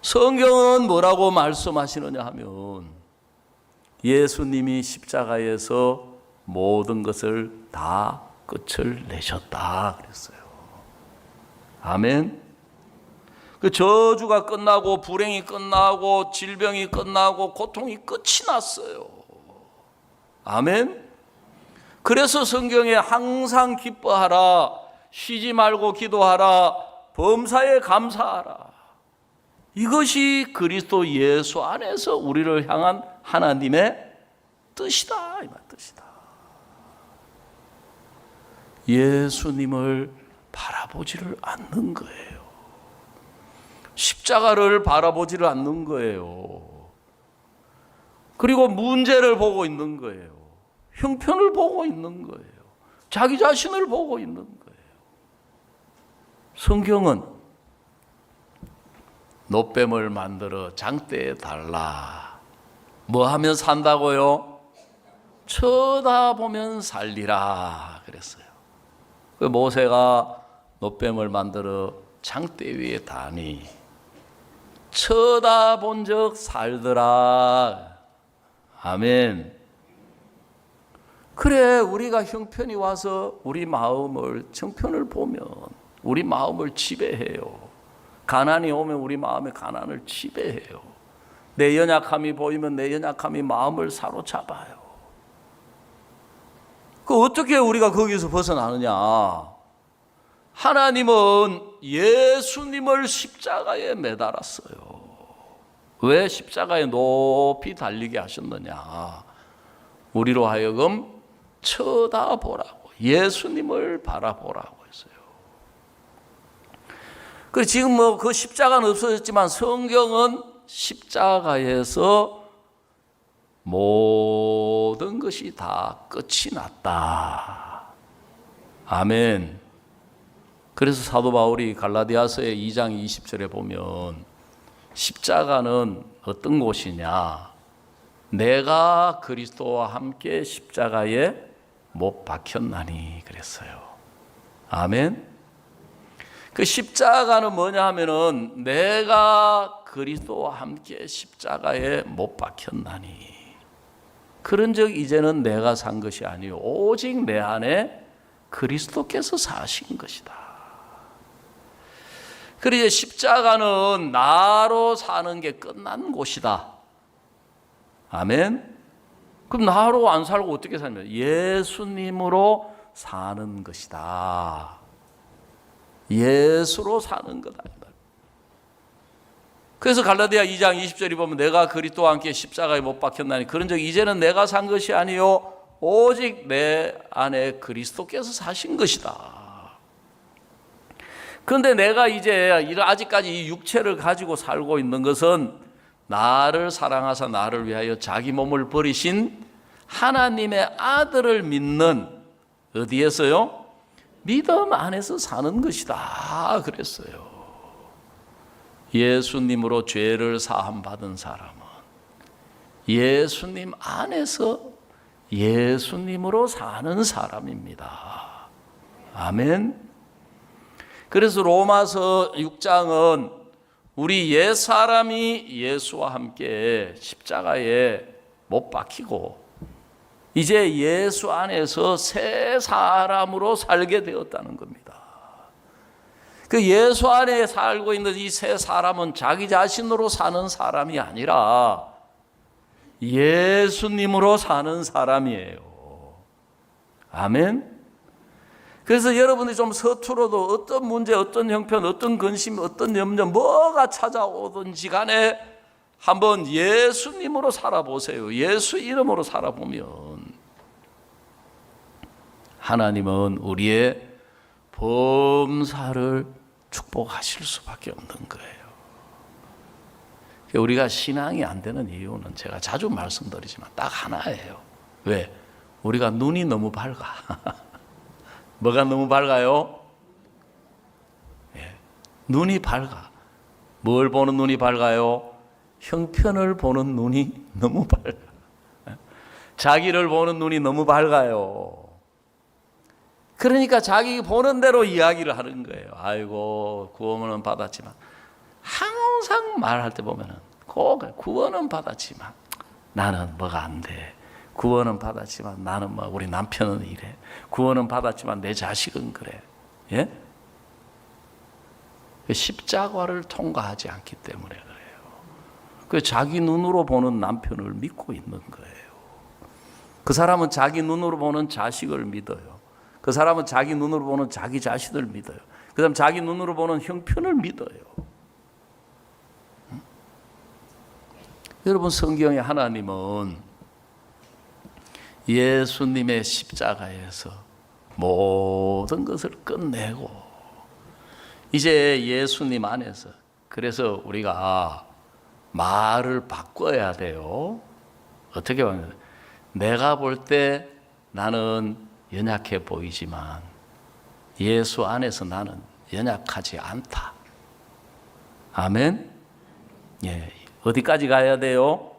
성경은 뭐라고 말씀하시느냐 하면 예수님이 십자가에서 모든 것을 다 끝을 내셨다 그랬어요. 아멘. 그 저주가 끝나고 불행이 끝나고 질병이 끝나고 고통이 끝이 났어요. 아멘. 그래서 성경에 항상 기뻐하라, 쉬지 말고 기도하라, 범사에 감사하라. 이것이 그리스도 예수 안에서 우리를 향한 하나님의 뜻이다. 이 말 뜻이다. 예수님을 바라보지를 않는 거예요. 십자가를 바라보지를 않는 거예요. 그리고 문제를 보고 있는 거예요. 형편을 보고 있는 거예요. 자기 자신을 보고 있는 거예요. 성경은 노뱀을 만들어 장대에 달라. 뭐 하면 산다고요? 쳐다보면 살리라 그랬어요. 그 모세가 노뱀을 만들어 장대 위에 다니 쳐다본 적 살더라. 아멘. 그래, 우리가 형편이 와서 우리 마음을, 정편을 보면 우리 마음을 지배해요. 가난이 오면 우리 마음의 가난을 지배해요. 내 연약함이 보이면 내 연약함이 마음을 사로잡아요. 그 어떻게 우리가 거기서 벗어나느냐? 하나님은 예수님을 십자가에 매달았어요. 왜 십자가에 높이 달리게 하셨느냐? 우리로 하여금 쳐다보라고, 예수님을 바라보라고 했어요. 그리고 지금 뭐 그 십자가는 없어졌지만 성경은 십자가에서 모든 것이 다 끝이 났다. 아멘. 그래서 사도 바울이 갈라디아서의 2장 20절에 보면 십자가는 어떤 곳이냐? 내가 그리스도와 함께 십자가에 못 박혔나니 그랬어요. 아멘. 그 십자가는 뭐냐 하면은 내가 그리스도와 함께 십자가에 못 박혔나니. 그런즉 이제는 내가 산 것이 아니요 오직 내 안에 그리스도께서 사신 것이다. 그리고 십자가는 나로 사는 게 끝난 곳이다. 아멘. 그럼 나로 안 살고 어떻게 살면 예수님으로 사는 것이다. 예수로 사는 거다. 그래서 갈라디아 2장 20절이 보면 내가 그리스도와 함께 십자가에 못 박혔나니 그런즉 이제는 내가 산 것이 아니요 오직 내 안에 그리스도께서 사신 것이다. 그런데 내가 이제 아직까지 이 육체를 가지고 살고 있는 것은 나를 사랑하사 나를 위하여 자기 몸을 버리신 하나님의 아들을 믿는 어디에서요? 믿음 안에서 사는 것이다 그랬어요. 예수님으로 죄를 사함 받은 사람은 예수님 안에서 예수님으로 사는 사람입니다. 아멘. 그래서 로마서 6장은 우리 옛사람이 예수와 함께 십자가에 못 박히고 이제 예수 안에서 새 사람으로 살게 되었다는 겁니다. 그 예수 안에 살고 있는 이 새 사람은 자기 자신으로 사는 사람이 아니라 예수님으로 사는 사람이에요. 아멘. 그래서 여러분이 좀 서투러도 어떤 문제, 어떤 형편, 어떤 근심, 어떤 염려, 뭐가 찾아오든지 간에 한번 예수님으로 살아보세요. 예수 이름으로 살아보면 하나님은 우리의 범사를 축복하실 수밖에 없는 거예요. 우리가 신앙이 안 되는 이유는 제가 자주 말씀드리지만 딱 하나예요. 왜? 우리가 눈이 너무 밝아. 뭐가 너무 밝아요? 예, 눈이 밝아. 뭘 보는 눈이 밝아요? 형편을 보는 눈이 너무 밝아. 자기를 보는 눈이 너무 밝아요. 그러니까 자기 보는 대로 이야기를 하는 거예요. 아이고 구원은 받았지만 항상 말할 때 보면은 꼭 구원은 받았지만 나는 뭐가 안 돼. 구원은 받았지만 나는 뭐 우리 남편은 이래. 구원은 받았지만 내 자식은 그래. 예? 십자가를 통과하지 않기 때문에 그래요. 그 자기 눈으로 보는 남편을 믿고 있는 거예요. 그 사람은 자기 눈으로 보는 자식을 믿어요. 그 사람은 자기 눈으로 보는 자기 자신을 믿어요. 그 다음 자기 눈으로 보는 형편을 믿어요. 여러분 성경의 하나님은 예수님의 십자가에서 모든 것을 끝내고 이제 예수님 안에서 그래서 우리가 말을 바꿔야 돼요. 어떻게 보면 내가 볼 때 나는 연약해 보이지만 예수 안에서 나는 연약하지 않다. 아멘. 예, 어디까지 가야 돼요?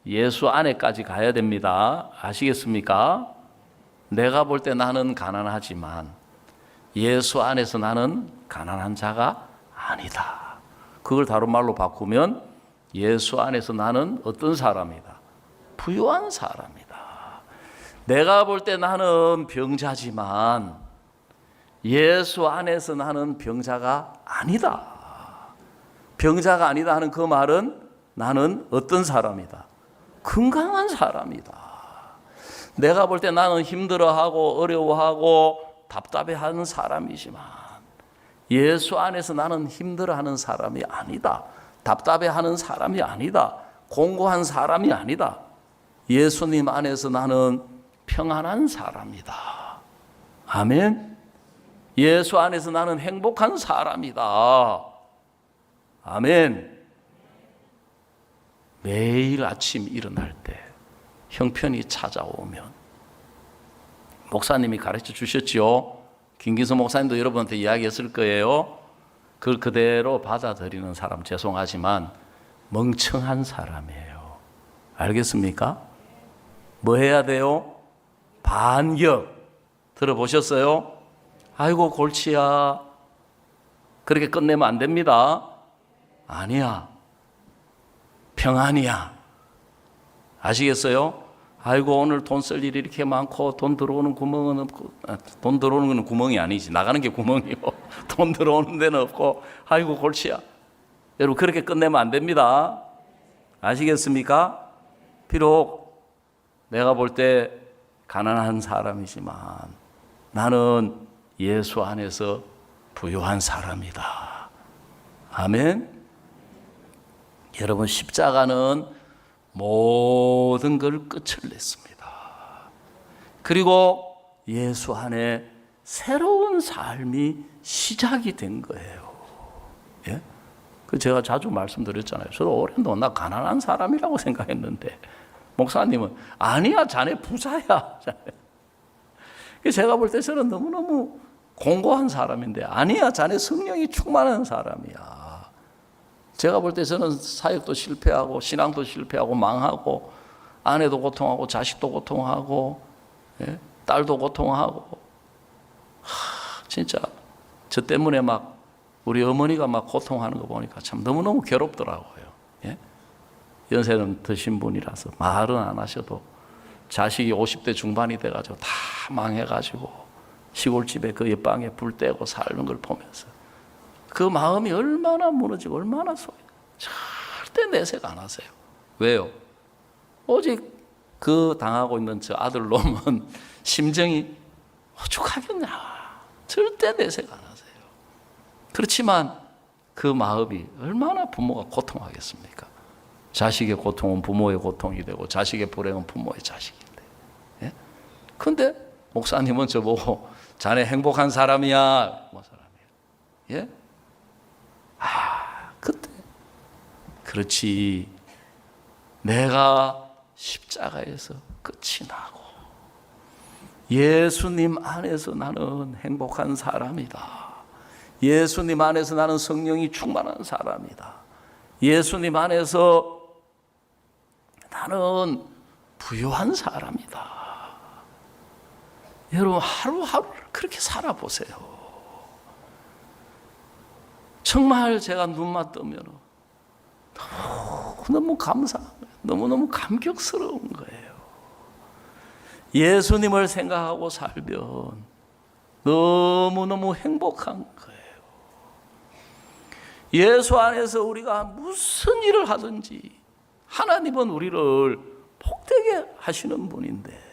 예수 안에까지 가야 됩니다. 아시겠습니까? 내가 볼 때 나는 가난하지만 예수 안에서 나는 가난한 자가 아니다. 그걸 다른 말로 바꾸면 예수 안에서 나는 어떤 사람이다? 부유한 사람이다. 내가 볼 때 나는 병자지만 예수 안에서 나는 병자가 아니다. 병자가 아니다 하는 그 말은 나는 어떤 사람이다? 건강한 사람이다. 내가 볼 때 나는 힘들어하고 어려워하고 답답해하는 사람이지만 예수 안에서 나는 힘들어하는 사람이 아니다. 답답해하는 사람이 아니다. 공고한 사람이 아니다. 예수님 안에서 나는 평안한 사람이다. 아멘. 예수 안에서 나는 행복한 사람이다. 아멘. 매일 아침 일어날 때 형편이 찾아오면 목사님이 가르쳐 주셨죠. 김기수 목사님도 여러분한테 이야기했을 거예요. 그걸 그대로 받아들이는 사람 죄송하지만 멍청한 사람이에요. 알겠습니까? 뭐 해야 돼요? 반격. 들어보셨어요? 아이고 골치야. 그렇게 끝내면 안 됩니다. 아니야. 평안이야. 아시겠어요? 아이고 오늘 돈 쓸 일이 이렇게 많고 돈 들어오는 구멍은 없고 돈 들어오는 건 구멍이 아니지. 나가는 게 구멍이고 돈 들어오는 데는 없고 아이고 골치야. 여러분 그렇게 끝내면 안 됩니다. 아시겠습니까? 비록 내가 볼 때 가난한 사람이지만 나는 예수 안에서 부요한 사람이다. 아멘. 여러분, 십자가는 모든 걸 끝을 냈습니다. 그리고 예수 안에 새로운 삶이 시작이 된 거예요. 예? 그 제가 자주 말씀드렸잖아요. 저도 오랜 동안 나 가난한 사람이라고 생각했는데 목사님은 아니야, 자네 부자야. 제가 볼 때 저는 너무너무 공고한 사람인데 아니야, 자네 성령이 충만한 사람이야. 제가 볼 때 저는 사역도 실패하고 신앙도 실패하고 망하고 아내도 고통하고 자식도 고통하고 딸도 고통하고 진짜 저 때문에 막 우리 어머니가 막 고통하는 거 보니까 참 너무너무 괴롭더라고요. 연세는 드신 분이라서 말은 안 하셔도 자식이 50대 중반이 돼가지고 다 망해가지고 시골집에 그 옆방에 불 떼고 사는 걸 보면서 그 마음이 얼마나 무너지고 얼마나 절대 내색 안 하세요. 왜요? 오직 그 당하고 있는 저 아들 놈은 심정이 오죽하겠냐. 절대 내색 안 하세요. 그렇지만 그 마음이 얼마나 부모가 고통하겠습니까? 자식의 고통은 부모의 고통이 되고 자식의 불행은 부모의 자식인데. 그런데 목사님은 저보고 자네 행복한 사람이야. 뭐 사람이에요? 그때 그렇지. 내가 십자가에서 끝이 나고 예수님 안에서 나는 행복한 사람이다. 예수님 안에서 나는 성령이 충만한 사람이다. 예수님 안에서 나는 부유한 사람이다. 여러분, 하루하루를 그렇게 살아보세요. 정말 제가 눈만 뜨면 너무 감사한 거예요. 너무너무 감격스러운 거예요. 예수님을 생각하고 살면 너무너무 행복한 거예요. 예수 안에서 우리가 무슨 일을 하든지 하나님은 우리를 복되게 하시는 분인데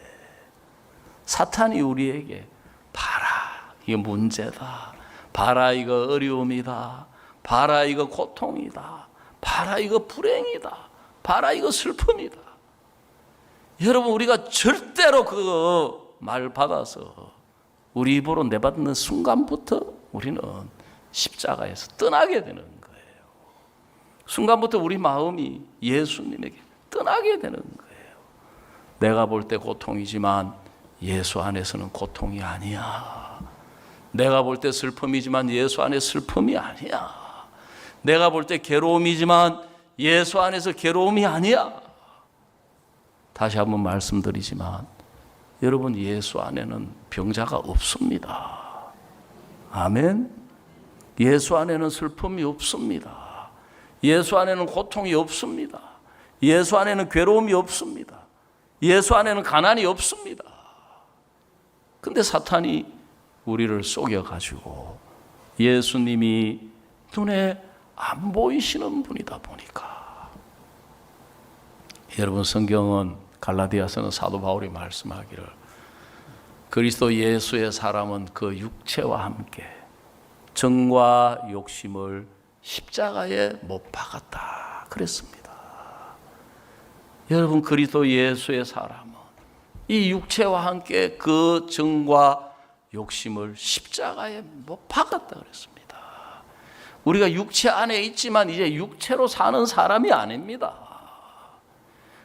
사탄이 우리에게 봐라, 이게 문제다. 봐라, 이거 어려움이다. 봐라, 이거 고통이다. 봐라, 이거 불행이다. 봐라, 이거 슬픔이다. 여러분, 우리가 절대로 그 말 받아서 우리 입으로 내받는 순간부터 우리는 십자가에서 떠나게 되는 거예요. 순간부터 우리 마음이 예수님에게 떠나게 되는 거예요. 내가 볼 때 고통이지만 예수 안에서는 고통이 아니야. 내가 볼 때 슬픔이지만 예수 안에 슬픔이 아니야. 내가 볼 때 괴로움이지만 예수 안에서 괴로움이 아니야. 다시 한번 말씀드리지만 여러분, 예수 안에는 병자가 없습니다. 아멘. 예수 안에는 슬픔이 없습니다. 예수 안에는 고통이 없습니다. 예수 안에는 괴로움이 없습니다. 예수 안에는 가난이 없습니다. 근데 사탄이 우리를 속여가지고 예수님이 눈에 안 보이시는 분이다 보니까, 여러분, 성경은 갈라디아서는 사도 바울이 말씀하기를 그리스도 예수의 사람은 그 육체와 함께 정과 욕심을 십자가에 못 박았다 그랬습니다. 여러분, 그리스도 예수의 사람은 이 육체와 함께 그 정과 욕심을 십자가에 못 박았다 그랬습니다. 우리가 육체 안에 있지만 이제 육체로 사는 사람이 아닙니다.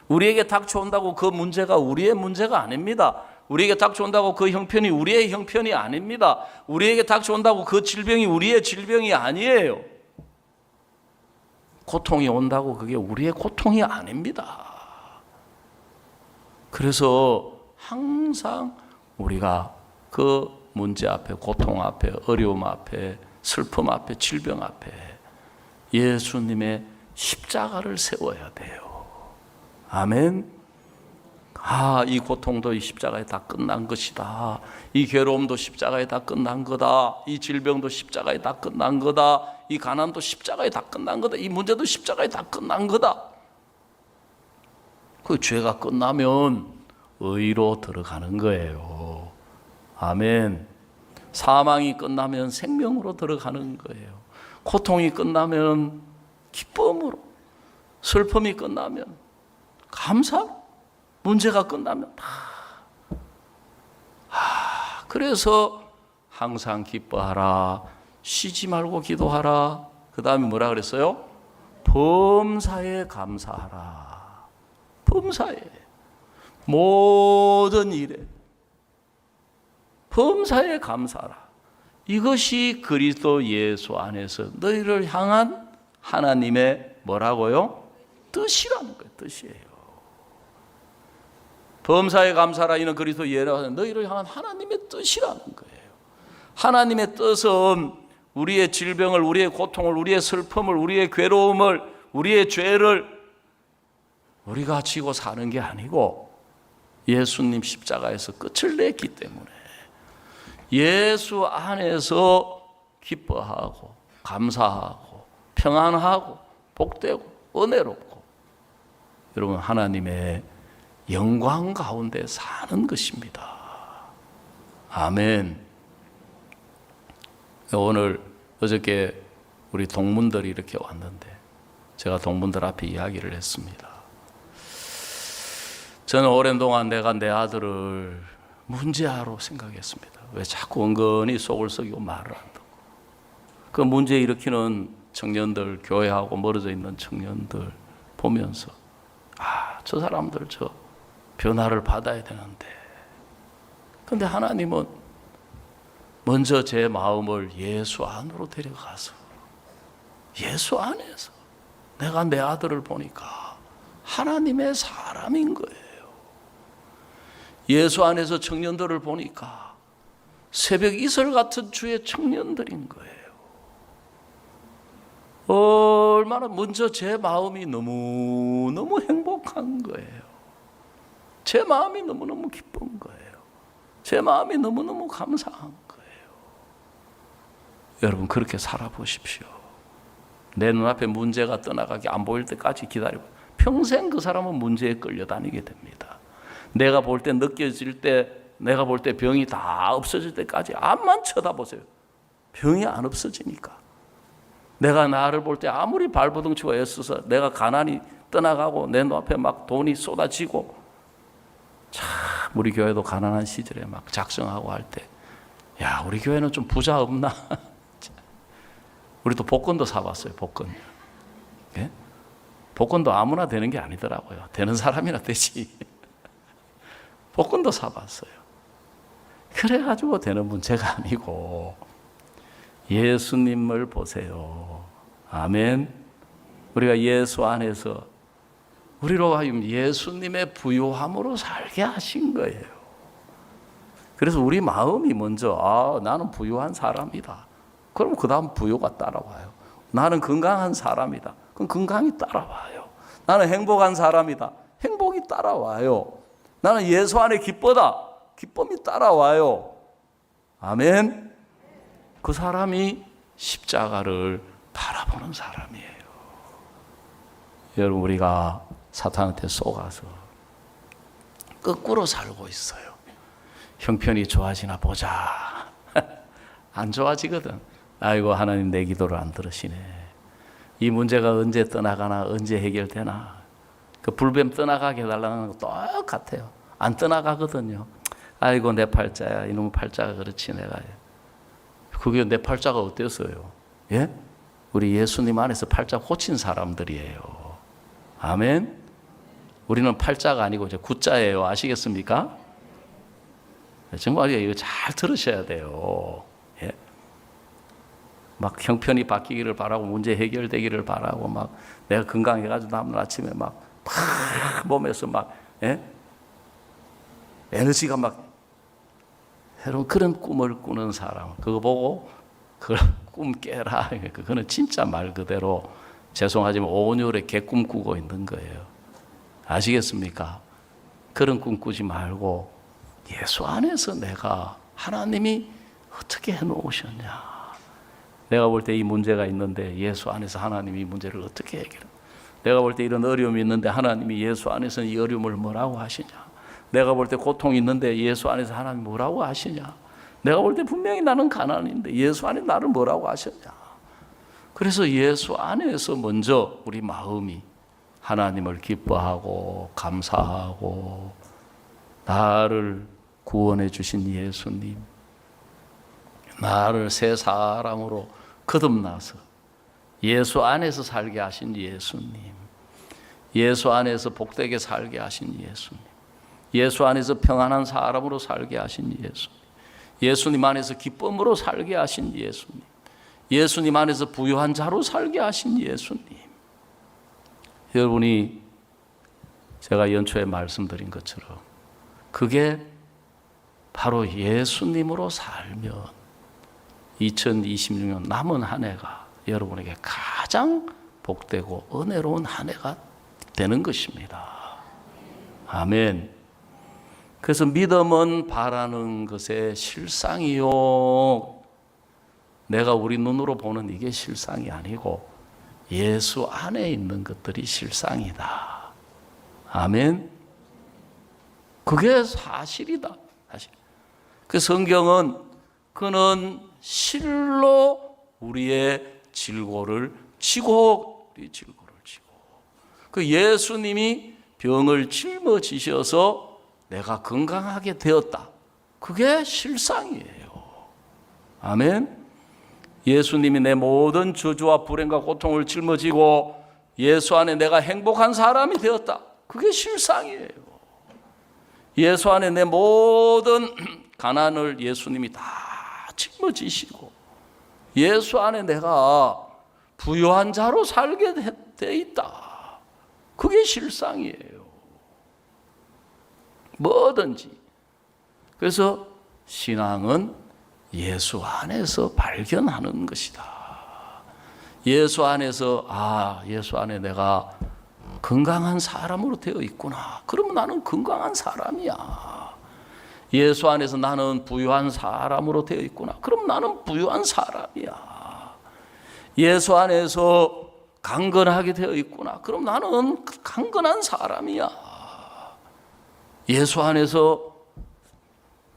우리에게 닥쳐온다고 그 문제가 우리의 문제가 아닙니다. 우리에게 닥쳐온다고 그 형편이 우리의 형편이 아닙니다. 우리에게 닥쳐온다고 그 질병이 우리의 질병이 아니에요. 고통이 온다고 그게 우리의 고통이 아닙니다. 그래서 항상 우리가 그 문제 앞에, 고통 앞에, 어려움 앞에, 슬픔 앞에, 질병 앞에 예수님의 십자가를 세워야 돼요. 아멘. 이 고통도 이 십자가에 다 끝난 것이다. 이 괴로움도 십자가에 다 끝난 거다. 이 질병도 십자가에 다 끝난 거다. 이 가난도 십자가에 다 끝난 거다. 이 문제도 십자가에 다 끝난 거다. 그 죄가 끝나면 의로 들어가는 거예요. 아멘. 사망이 끝나면 생명으로 들어가는 거예요. 고통이 끝나면 기쁨으로, 슬픔이 끝나면 감사로, 문제가 끝나면 그래서 항상 기뻐하라, 쉬지 말고 기도하라. 그 다음에 뭐라 그랬어요? 범사에 감사하라. 범사에, 모든 일에 범사에 감사하라. 이것이 그리스도 예수 안에서 너희를 향한 하나님의 뭐라고요? 뜻이라는 거예요. 뜻이에요. 범사에 감사하라. 이는 그리스도 예수 안에서 너희를 향한 하나님의 뜻이라는 거예요. 하나님의 뜻은 우리의 질병을, 우리의 고통을, 우리의 슬픔을, 우리의 괴로움을, 우리의 죄를 우리가 지고 사는 게 아니고 예수님 십자가에서 끝을 냈기 때문에 예수 안에서 기뻐하고 감사하고 평안하고 복되고 은혜롭고 여러분 하나님의 영광 가운데 사는 것입니다. 아멘. 오늘 어저께 우리 동문들이 이렇게 왔는데 제가 동문들 앞에 이야기를 했습니다. 저는 오랜 동안 내가 내 아들을 문제아로 생각했습니다. 왜 자꾸 은근히 속을 썩이고 말을 안 듣고. 그 문제 일으키는 청년들, 교회하고 멀어져 있는 청년들 보면서 저 사람들 저 변화를 받아야 되는데. 그런데 하나님은 먼저 제 마음을 예수 안으로 데려가서 예수 안에서 내가 내 아들을 보니까 하나님의 사람인 거예요. 예수 안에서 청년들을 보니까 새벽 이슬 같은 주의 청년들인 거예요. 얼마나 먼저 제 마음이 너무너무 행복한 거예요. 제 마음이 너무너무 기쁜 거예요. 제 마음이 너무너무 감사한 거예요. 여러분 그렇게 살아보십시오. 내 눈앞에 문제가 떠나가게 안 보일 때까지 기다리고 평생 그 사람은 문제에 끌려다니게 됩니다. 내가 볼 때 느껴질 때 내가 볼 때 병이 다 없어질 때까지 앞만 쳐다보세요. 병이 안 없어지니까. 내가 나를 볼 때 아무리 발버둥치고 애써서 내가 가난이 떠나가고 내 눈앞에 막 돈이 쏟아지고 참 우리 교회도 가난한 시절에 막 작정하고 할 때 야 우리 교회는 좀 부자 없나? 우리도 복권도 사봤어요. 복권. 예? 복권도 아무나 되는 게 아니더라고요. 되는 사람이나 되지. 복권도 사봤어요. 그래가지고 되는 문제가 아니고 예수님을 보세요. 아멘. 우리가 예수 안에서 우리로 하여금 예수님의 부요함으로 살게 하신 거예요. 그래서 우리 마음이 먼저 나는 부요한 사람이다. 그럼 그 다음 부요가 따라와요. 나는 건강한 사람이다. 그럼 건강이 따라와요. 나는 행복한 사람이다. 행복이 따라와요. 나는 예수 안에 기쁘다. 기쁨이 따라와요. 아멘. 그 사람이 십자가를 바라보는 사람이에요. 여러분 우리가 사탄한테 속아서 거꾸로 살고 있어요. 형편이 좋아지나 보자. 안 좋아지거든. 아이고 하나님 내 기도를 안 들으시네. 이 문제가 언제 떠나가나 언제 해결되나. 그 불뱀 떠나가게 해달라는 거 똑같아요. 안 떠나가거든요. 아이고 내 팔자야. 이놈의 팔자가 그렇지 내가. 그게 내 팔자가 어땠어요? 예? 우리 예수님 안에서 팔자 고친 사람들이에요. 아멘. 우리는 팔자가 아니고 이제 구자예요. 아시겠습니까? 정말 이거 잘 들으셔야 돼요. 예? 막 형편이 바뀌기를 바라고 문제 해결되기를 바라고 막 내가 건강해가지고 다음날 아침에 막 몸에서 막 예? 에너지가 막 여러분 그런 꿈을 꾸는 사람 그거 보고 그 꿈 깨라. 그거는 진짜 말 그대로 죄송하지만 온유의 개꿈 꾸고 있는 거예요. 아시겠습니까? 그런 꿈 꾸지 말고 예수 안에서 내가 하나님이 어떻게 해놓으셨냐. 내가 볼 때 이 문제가 있는데 예수 안에서 하나님이 이 문제를 어떻게 해결해. 내가 볼 때 이런 어려움이 있는데 하나님이 예수 안에서 이 어려움을 뭐라고 하시냐. 내가 볼 때 고통이 있는데 예수 안에서 하나님 뭐라고 하시냐. 내가 볼 때 분명히 나는 가난인데 예수 안에 나를 뭐라고 하셨냐. 그래서 예수 안에서 먼저 우리 마음이 하나님을 기뻐하고 감사하고 나를 구원해 주신 예수님, 나를 새 사람으로 거듭나서 예수 안에서 살게 하신 예수님, 예수 안에서 복되게 살게 하신 예수님, 예수 안에서 평안한 사람으로 살게 하신 예수님, 예수님 안에서 기쁨으로 살게 하신 예수님, 예수님 안에서 부유한 자로 살게 하신 예수님. 여러분이 제가 연초에 말씀드린 것처럼 그게 바로 예수님으로 살면 2026년 남은 한 해가 여러분에게 가장 복되고 은혜로운 한 해가 되는 것입니다. 아멘. 그래서 믿음은 바라는 것의 실상이요. 내가 우리 눈으로 보는 이게 실상이 아니고 예수 안에 있는 것들이 실상이다. 아멘. 그게 사실이다. 사실. 그 성경은 그는 실로 우리의 질고를 지고, 우리 질고를 지고. 그 예수님이 병을 짊어지셔서 내가 건강하게 되었다. 그게 실상이에요. 아멘. 예수님이 내 모든 저주와 불행과 고통을 짊어지고 예수 안에 내가 행복한 사람이 되었다. 그게 실상이에요. 예수 안에 내 모든 가난을 예수님이 다 짊어지시고 예수 안에 내가 부유한 자로 살게 돼 있다. 그게 실상이에요. 뭐든지. 그래서 신앙은 예수 안에서 발견하는 것이다. 예수 안에서 예수 안에 내가 건강한 사람으로 되어 있구나. 그러면 나는 건강한 사람이야. 예수 안에서 나는 부유한 사람으로 되어 있구나. 그럼 나는 부유한 사람이야. 예수 안에서 강건하게 되어 있구나. 그럼 나는 강건한 사람이야. 예수 안에서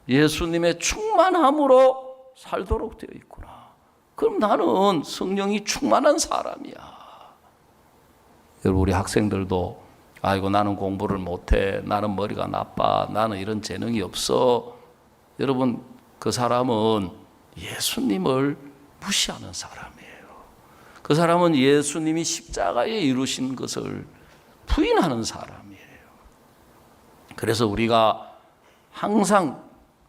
예수님의 충만함으로 살도록 되어 있구나. 그럼 나는 성령이 충만한 사람이야. 여러분, 우리 학생들도 아이고 나는 공부를 못해, 나는 머리가 나빠, 나는 이런 재능이 없어. 여러분, 그 사람은 예수님을 무시하는 사람이에요. 그 사람은 예수님이 십자가에 이루신 것을 부인하는 사람이에요. 그래서 우리가 항상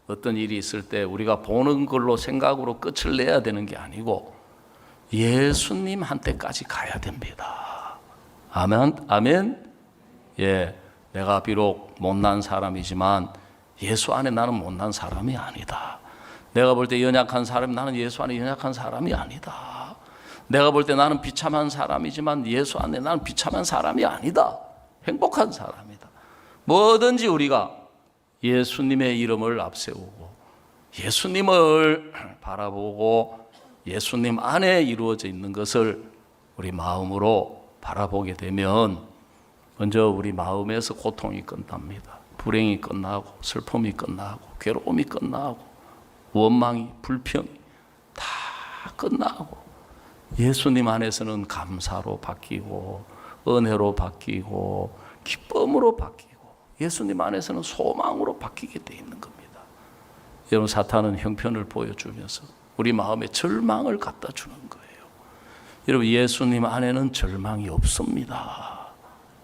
어떤 일이 있을 때 우리가 보는 걸로 생각으로 끝을 내야 되는 게 아니고 예수님한테까지 가야 됩니다. 아멘. 아멘. 예, 내가 비록 못난 사람이지만 예수 안에 나는 못난 사람이 아니다. 내가 볼 때 연약한 사람, 나는 예수 안에 연약한 사람이 아니다. 내가 볼 때 나는 비참한 사람이지만 예수 안에 나는 비참한 사람이 아니다. 행복한 사람이다. 뭐든지 우리가 예수님의 이름을 앞세우고 예수님을 바라보고 예수님 안에 이루어져 있는 것을 우리 마음으로 바라보게 되면 먼저 우리 마음에서 고통이 끝납니다. 불행이 끝나고 슬픔이 끝나고 괴로움이 끝나고 원망이 불평이 다 끝나고 예수님 안에서는 감사로 바뀌고 은혜로 바뀌고 기쁨으로 바뀌고 예수님 안에서는 소망으로 바뀌게 돼 있는 겁니다. 여러분, 사탄은 형편을 보여주면서 우리 마음에 절망을 갖다 주는 거예요. 여러분, 예수님 안에는 절망이 없습니다.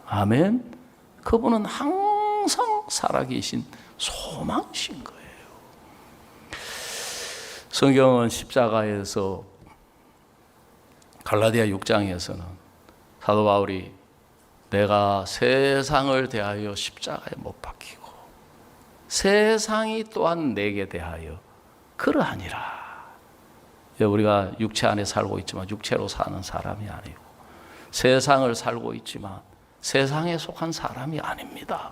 아멘. 그분은 항상 살아계신 소망이신 거예요. 성경은 십자가에서 갈라디아 6장에서는 사도 바울이 내가 세상을 대하여 십자가에 못 박히고 세상이 또한 내게 대하여 그러하니라. 우리가 육체 안에 살고 있지만 육체로 사는 사람이 아니고 세상을 살고 있지만 세상에 속한 사람이 아닙니다.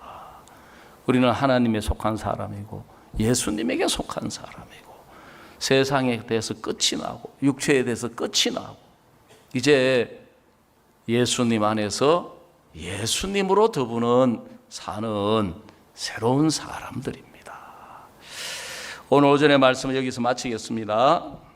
우리는 하나님에 속한 사람이고 예수님에게 속한 사람이고 세상에 대해서 끝이 나고 육체에 대해서 끝이 나고 이제 예수님 안에서 예수님으로 더불어 사는 새로운 사람들입니다. 오늘 오전의 말씀을 여기서 마치겠습니다.